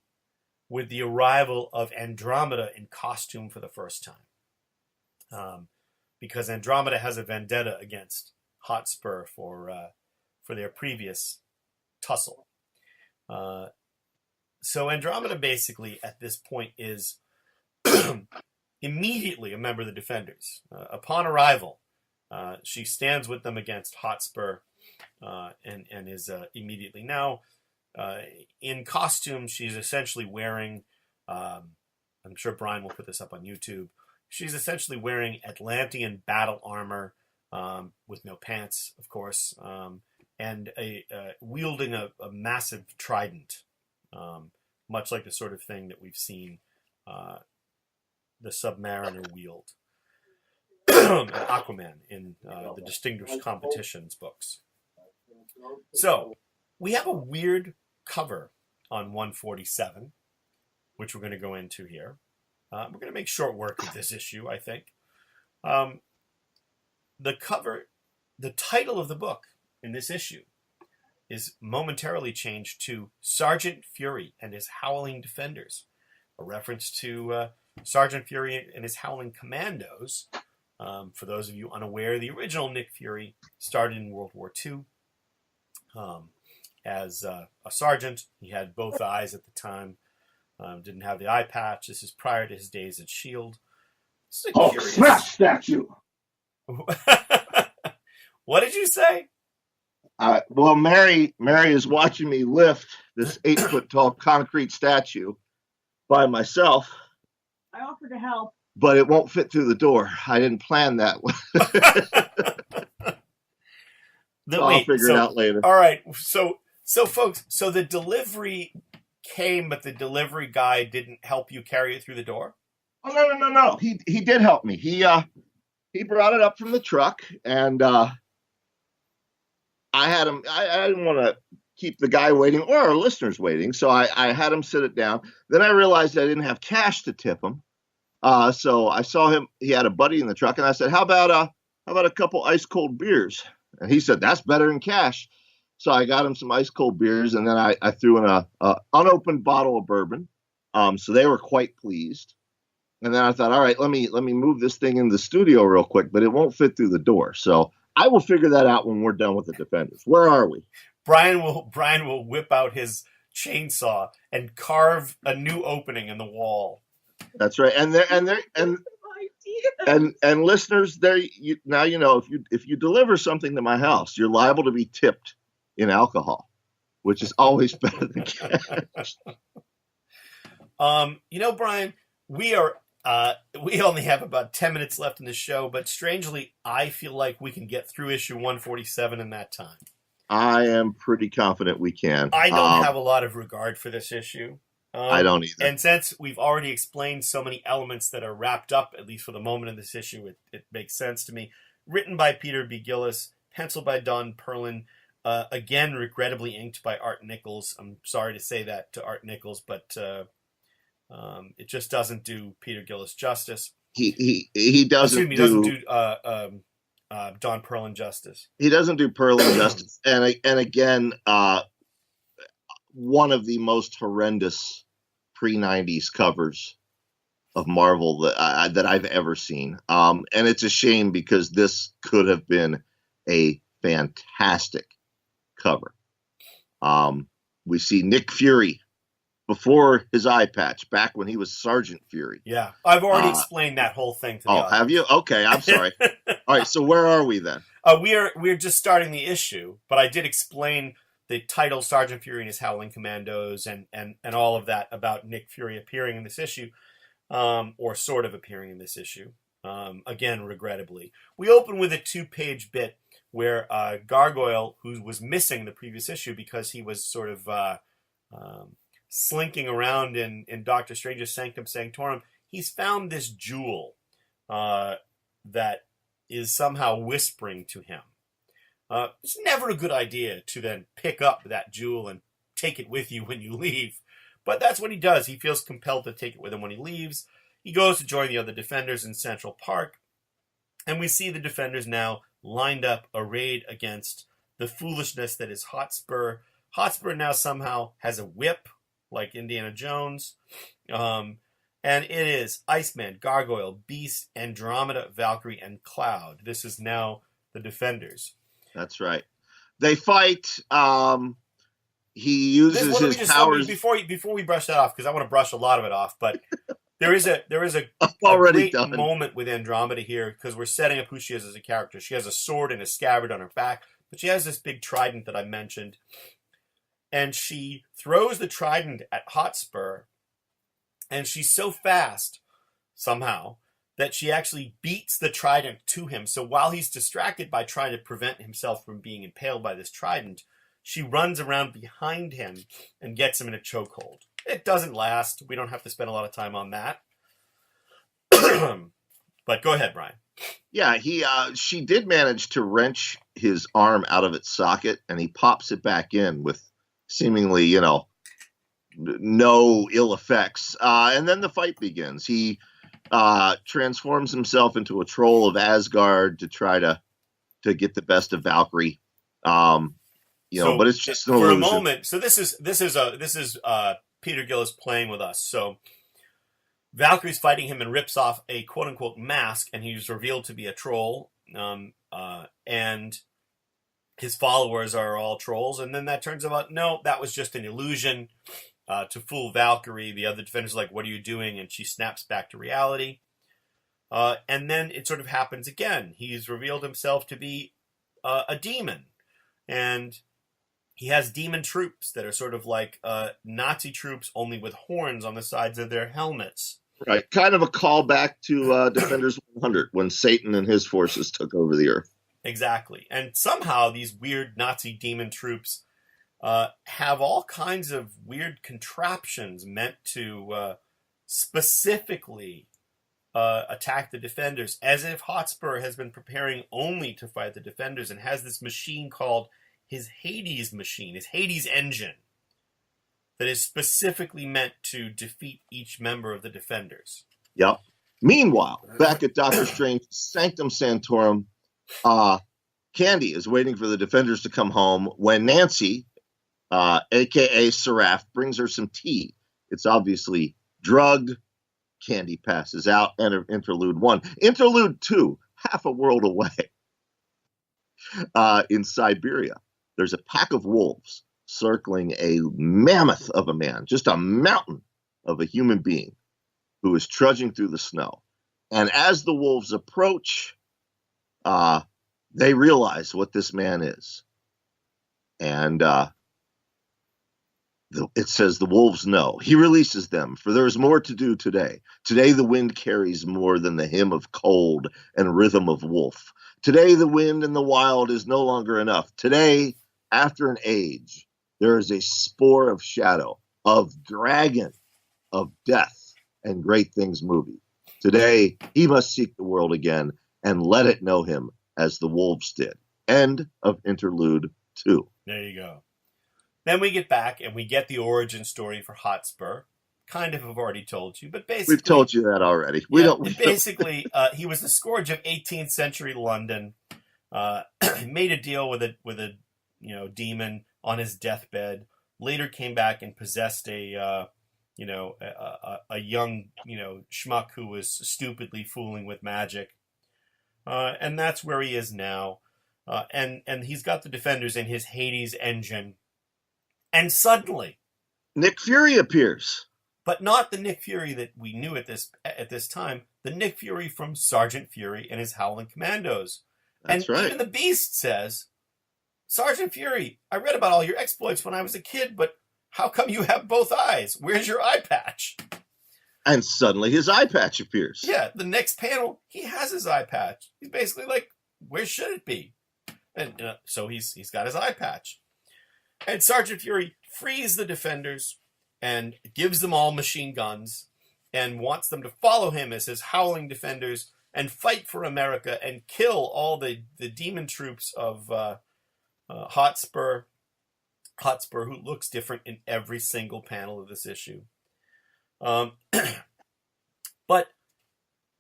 D: with the arrival of Andromeda in costume for the first time. Because Andromeda has a vendetta against Hotspur for their previous tussle. So Andromeda basically at this point is immediately a member of the Defenders. Upon arrival, she stands with them against Hotspur and is immediately now in costume. She's essentially wearing, I'm sure Brian will put this up on YouTube, she's essentially wearing Atlantean battle armor with no pants, of course, and wielding a massive trident, much like the sort of thing that we've seen the Submariner wield. Aquaman in the Distinguished Competitions books. So, we have a weird cover on 147, which we're going to go into here. We're going to make short work of this issue, I think. The cover, the title of the book in this issue is momentarily changed to Sergeant Fury and His Howling Defenders, a reference to Sergeant Fury and His Howling Commandos. For those of you unaware, the original Nick Fury started in World War II as a sergeant. He had both eyes at the time, didn't have the eye patch. This is prior to his days at S.H.I.E.L.D.
C: Smash statue!
D: What did you say?
C: Well, Mary is watching me lift this 8-foot-tall concrete statue by myself.
E: I offered to help,
C: but it won't fit through the door. I didn't plan that. I'll figure it out later.
D: All right. So folks, so the delivery came, but the delivery guy didn't help you carry it through the door?
C: Oh, no. He did help me. He brought it up from the truck, and I had him. I didn't want to keep the guy waiting or our listeners waiting, so I had him sit it down. Then I realized I didn't have cash to tip him. So I saw him. He had a buddy in the truck, and I said, "How about how about a couple ice cold beers? And he said, that's better than cash. So I got him some ice cold beers, and then I threw in a unopened bottle of bourbon. So they were quite pleased. And then I thought, all right, let me move this thing in the studio real quick, but it won't fit through the door. So I will figure that out when we're done with the Defenders. Where are we?
D: Brian will whip out his chainsaw and carve a new opening in the wall.
C: That's right. And listeners, now you know if you deliver something to my house, you're liable to be tipped in alcohol, which is always better than cash.
D: Brian, we only have about 10 minutes left in the show, but strangely, I feel like we can get through issue 147 in that time.
C: I am pretty confident we can.
D: I don't have a lot of regard for this issue.
C: I don't either.
D: And since we've already explained so many elements that are wrapped up, at least for the moment in this issue, it makes sense to me. Written by Peter B. Gillis, penciled by Don Perlin, again, regrettably inked by Art Nichols. I'm sorry to say that to Art Nichols, but it just doesn't do Peter Gillis justice.
C: He doesn't
D: do Don Perlin justice.
C: He doesn't do Perlin justice, and again, one of the most horrendous pre-90s covers of Marvel that I've ever seen. And it's a shame because this could have been a fantastic cover. We see Nick Fury before his eye patch, back when he was Sergeant Fury.
D: Yeah, I've already explained that whole thing to the audience.
C: Have you? Okay, I'm sorry. All right, so where are we then?
D: We're just starting the issue, but I did explain the title Sergeant Fury and his Howling Commandos and all of that about Nick Fury appearing in this issue, or sort of appearing in this issue, again, regrettably. We open with a 2-page bit where Gargoyle, who was missing the previous issue because he was sort of slinking around in Doctor Strange's Sanctum Sanctorum, he's found this jewel that is somehow whispering to him. It's never a good idea to then pick up that jewel and take it with you when you leave. But that's what he does. He feels compelled to take it with him when he leaves. He goes to join the other Defenders in Central Park. And we see the Defenders now lined up, arrayed against the foolishness that is Hotspur. Hotspur now somehow has a whip, like Indiana Jones. And it is Iceman, Gargoyle, Beast, Andromeda, Valkyrie, and Cloud. This is now the Defenders.
C: That's right. They fight. He uses his powers.
D: Before we brush that off, because I want to brush a lot of it off, but there is a
C: great
D: moment with Andromeda here, because we're setting up who she is as a character. She has a sword and a scabbard on her back, but she has this big trident that I mentioned, and she throws the trident at Hotspur, and she's so fast somehow that she actually beats the trident to him. So while he's distracted by trying to prevent himself from being impaled by this trident, she runs around behind him and gets him in a chokehold. It doesn't last. We don't have to spend a lot of time on that. But go ahead, Brian.
C: Yeah, she did manage to wrench his arm out of its socket, and he pops it back in with seemingly, no ill effects. And then the fight begins. He transforms himself into a troll of Asgard to try to get the best of Valkyrie. But it's just an illusion.
D: For a moment. So this is Peter Gillis playing with us. So Valkyrie's fighting him and rips off a quote unquote mask, and he's revealed to be a troll. And his followers are all trolls. And then that turns out, no, that was just an illusion. To fool Valkyrie. The other Defenders are like, what are you doing? And she snaps back to reality. And then it sort of happens again. He's revealed himself to be a demon. And he has demon troops that are sort of like Nazi troops, only with horns on the sides of their helmets.
C: Right. Kind of a callback to Defenders 100 when Satan and his forces took over the Earth.
D: Exactly. And somehow these weird Nazi demon troops have all kinds of weird contraptions meant to specifically attack the Defenders, as if Hotspur has been preparing only to fight the Defenders and has this machine called his Hades machine, his Hades engine, that is specifically meant to defeat each member of the Defenders.
C: Yep. Meanwhile, back at Doctor Strange's Sanctum Sanctorum, Candy is waiting for the defenders to come home when Nancy, a.k.a. Seraph, brings her some tea. It's obviously drugged. Candy passes out. Enter interlude 1. Interlude 2, half a world away. In Siberia, there's a pack of wolves circling a mammoth of a man, just a mountain of a human being who is trudging through the snow. And as the wolves approach, they realize what this man is. And it says the wolves know. He releases them, for there is more to do today. Today the wind carries more than the hymn of cold and rhythm of wolf. Today the wind and the wild is no longer enough. Today, after an age, there is a spore of shadow, of dragon, of death, and great things moving. Today, he must seek the world again and let it know him as the wolves did. End of interlude 2.
D: There you go. Then we get back and we get the origin story for Hotspur. Kind of have already told you, but basically... We've
C: told you that already.
D: Basically, he was the scourge of 18th century London. Made a deal with a demon on his deathbed. Later came back and possessed a young schmuck who was stupidly fooling with magic. And that's where he is now. And he's got the defenders in his Hades engine. And suddenly,
C: Nick Fury appears.
D: But not the Nick Fury that we knew at this time. The Nick Fury from Sergeant Fury and his Howling Commandos. That's right. Even the Beast says, Sergeant Fury, I read about all your exploits when I was a kid, but how come you have both eyes? Where's your eye patch?
C: And suddenly his eye patch appears.
D: Yeah, the next panel, he has his eye patch. He's basically like, where should it be? And so he's got his eye patch. And Sergeant Fury frees the defenders and gives them all machine guns and wants them to follow him as his howling defenders and fight for America and kill all the demon troops of Hotspur, who looks different in every single panel of this issue. But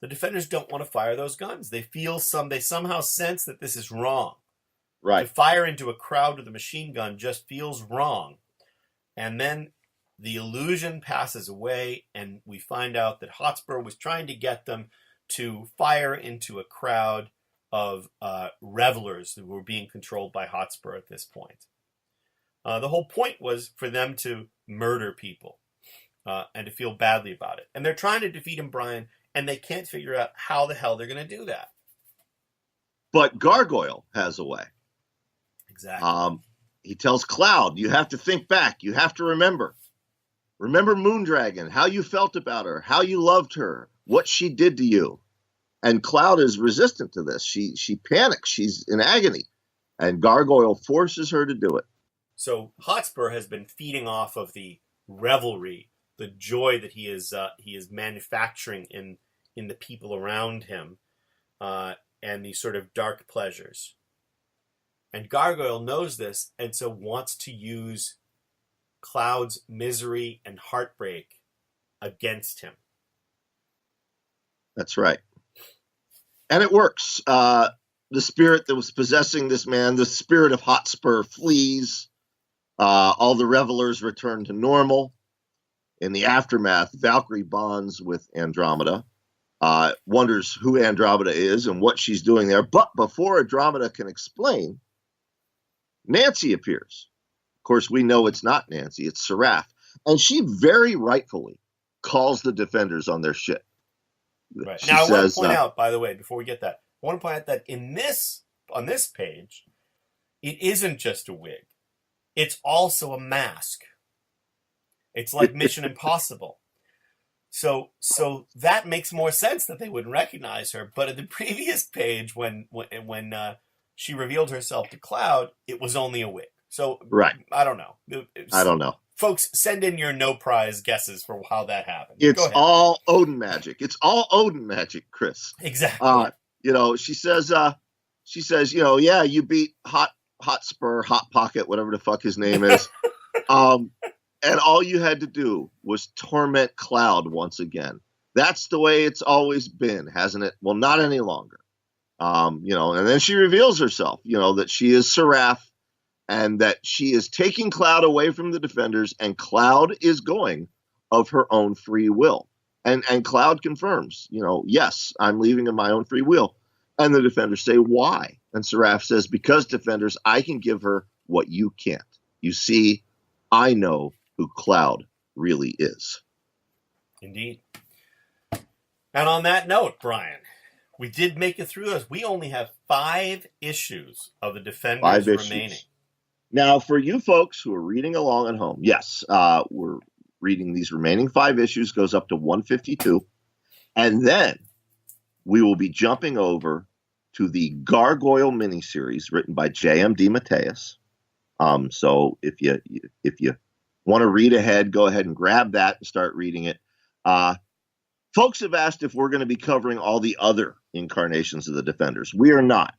D: the defenders don't want to fire those guns. They somehow sense that this is wrong.
C: Right.
D: To fire into a crowd with a machine gun just feels wrong. And then the illusion passes away, and we find out that Hotspur was trying to get them to fire into a crowd of revelers who were being controlled by Hotspur at this point. The whole point was for them to murder people and to feel badly about it. And they're trying to defeat him, Brian, and they can't figure out how the hell they're going to do that.
C: But Gargoyle has a way.
D: Exactly.
C: He tells Cloud, you have to think back. You have to remember. Remember Moondragon, how you felt about her, how you loved her, what she did to you. And Cloud is resistant to this. She panics. She's in agony. And Gargoyle forces her to do it.
D: So Hotspur has been feeding off of the revelry, the joy that he is manufacturing in the people around him, and these sort of dark pleasures. And Gargoyle knows this, and so wants to use Cloud's misery and heartbreak against him.
C: That's right. And it works. The spirit that was possessing this man, the spirit of Hotspur, flees. All the revelers return to normal. In the aftermath, Valkyrie bonds with Andromeda, wonders who Andromeda is and what she's doing there. But before Andromeda can explain, Nancy appears. Of course, we know it's not Nancy, it's Seraph. And she very rightfully calls the defenders on their shit.
D: Right. Now, I want to point out, by the way, before we get that, I want to point out that on this page, it isn't just a wig. It's also a mask. It's like Mission Impossible. So that makes more sense that they wouldn't recognize her. But in the previous page, when she revealed herself to Cloud, it was only a wig. So
C: right.
D: I don't know.
C: I don't know.
D: Folks, send in your no prize guesses for how that happened.
C: It's all Odin magic. It's all Odin magic, Chris.
D: Exactly.
C: She says, yeah, you beat Hotspur, Hot Pocket, whatever the fuck his name is. And all you had to do was torment Cloud once again. That's the way it's always been, hasn't it? Well, not any longer. And then she reveals herself, that she is Seraph and that she is taking Cloud away from the Defenders, and Cloud is going of her own free will. And Cloud confirms, yes, I'm leaving of my own free will. And the Defenders say, why? And Seraph says, because Defenders, I can give her what you can't. You see, I know who Cloud really is.
D: Indeed. And on that note, Brian, we did make it through those. We only have 5 issues of the Defenders remaining.
C: Now, for you folks who are reading along at home, yes, we're reading these remaining 5 issues, goes up to 152. And then we will be jumping over to the Gargoyle miniseries written by J.M. DeMatteis. So if you want to read ahead, go ahead and grab that and start reading it. Folks have asked if we're going to be covering all the other incarnations of the Defenders. We are not.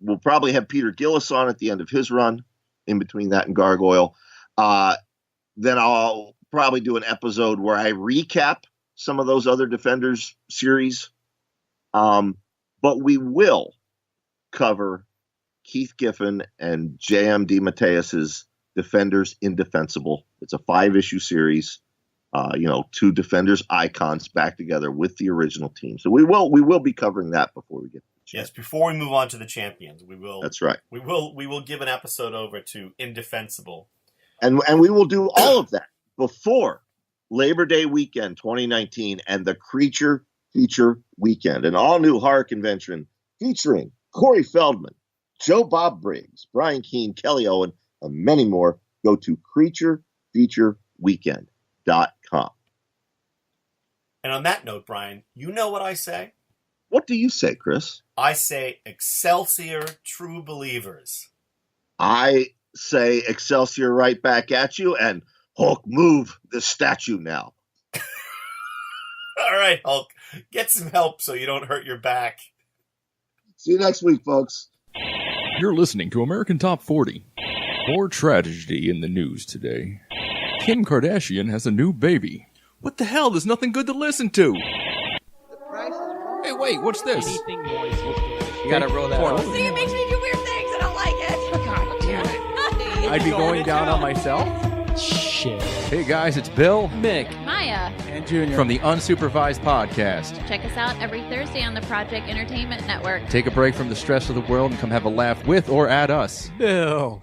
C: We'll probably have Peter Gillis on at the end of his run, in between that and Gargoyle. Then I'll probably do an episode where I recap some of those other Defenders series. But we will cover Keith Giffen and J.M. DeMatteis' Defenders Indefensible. It's a 5-issue series. 2 Defenders icons back together with the original team. So we will be covering that before we get to the champions.
D: Yes, before we move on to the champions, we will.
C: That's right.
D: We will give an episode over to Indefensible.
C: And we will do all of that before Labor Day weekend 2019 and the Creature Feature Weekend, an all-new horror convention featuring Corey Feldman, Joe Bob Briggs, Brian Keene, Kelly Owen, and many more. Go to creaturefeatureweekend.com.
D: And on that note, Brian, you know what I say?
C: What do you say, Chris?
D: I say Excelsior, true believers.
C: I say Excelsior right back at you, and Hulk, move the statue now.
D: All right, Hulk, get some help so you don't hurt your back.
C: See you next week, folks.
F: You're listening to American Top 40. More tragedy in the news today. Kim Kardashian has a new baby. What the hell? There's nothing good to listen to. Hey, wait, what's this?
G: You gotta roll that out.
H: See, it makes me do weird things. I don't like it.
G: God damn it.
I: I'd be going down on myself?
G: Shit.
F: Hey guys, it's Bill,
I: Mick.
J: Maya.
I: And Junior.
F: from the Unsupervised Podcast.
J: Check us out every Thursday on the Project Entertainment Network.
F: Take a break from the stress of the world and come have a laugh with or at us.
I: Bill.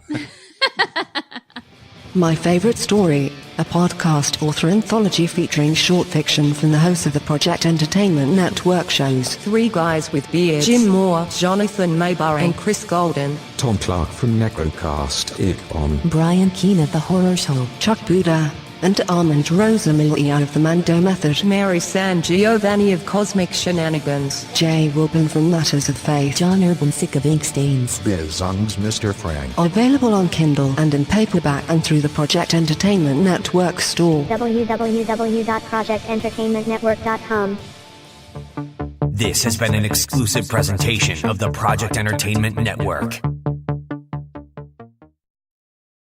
K: My Favorite Story, a podcast author anthology featuring short fiction from the hosts of the Project Entertainment Network shows. 3 guys with beards. Jim Moore, Jonathan Maybar, and Chris Golden.
B: Tom Clark from Necrocast Ig-On.
K: Brian Keene of The Horror Show. Chuck Buda. And Armand Rosamilia of The Mando Method. Mary San Giovanni of Cosmic Shenanigans. Jay Wilburn from Matters of Faith. John Urban, sick of ink stains.
L: Biz Zung's Mr. Frank.
K: Available on Kindle and in paperback and through the Project Entertainment Network store.
M: www.projectentertainmentnetwork.com.
A: This has been an exclusive presentation of the Project Entertainment Network.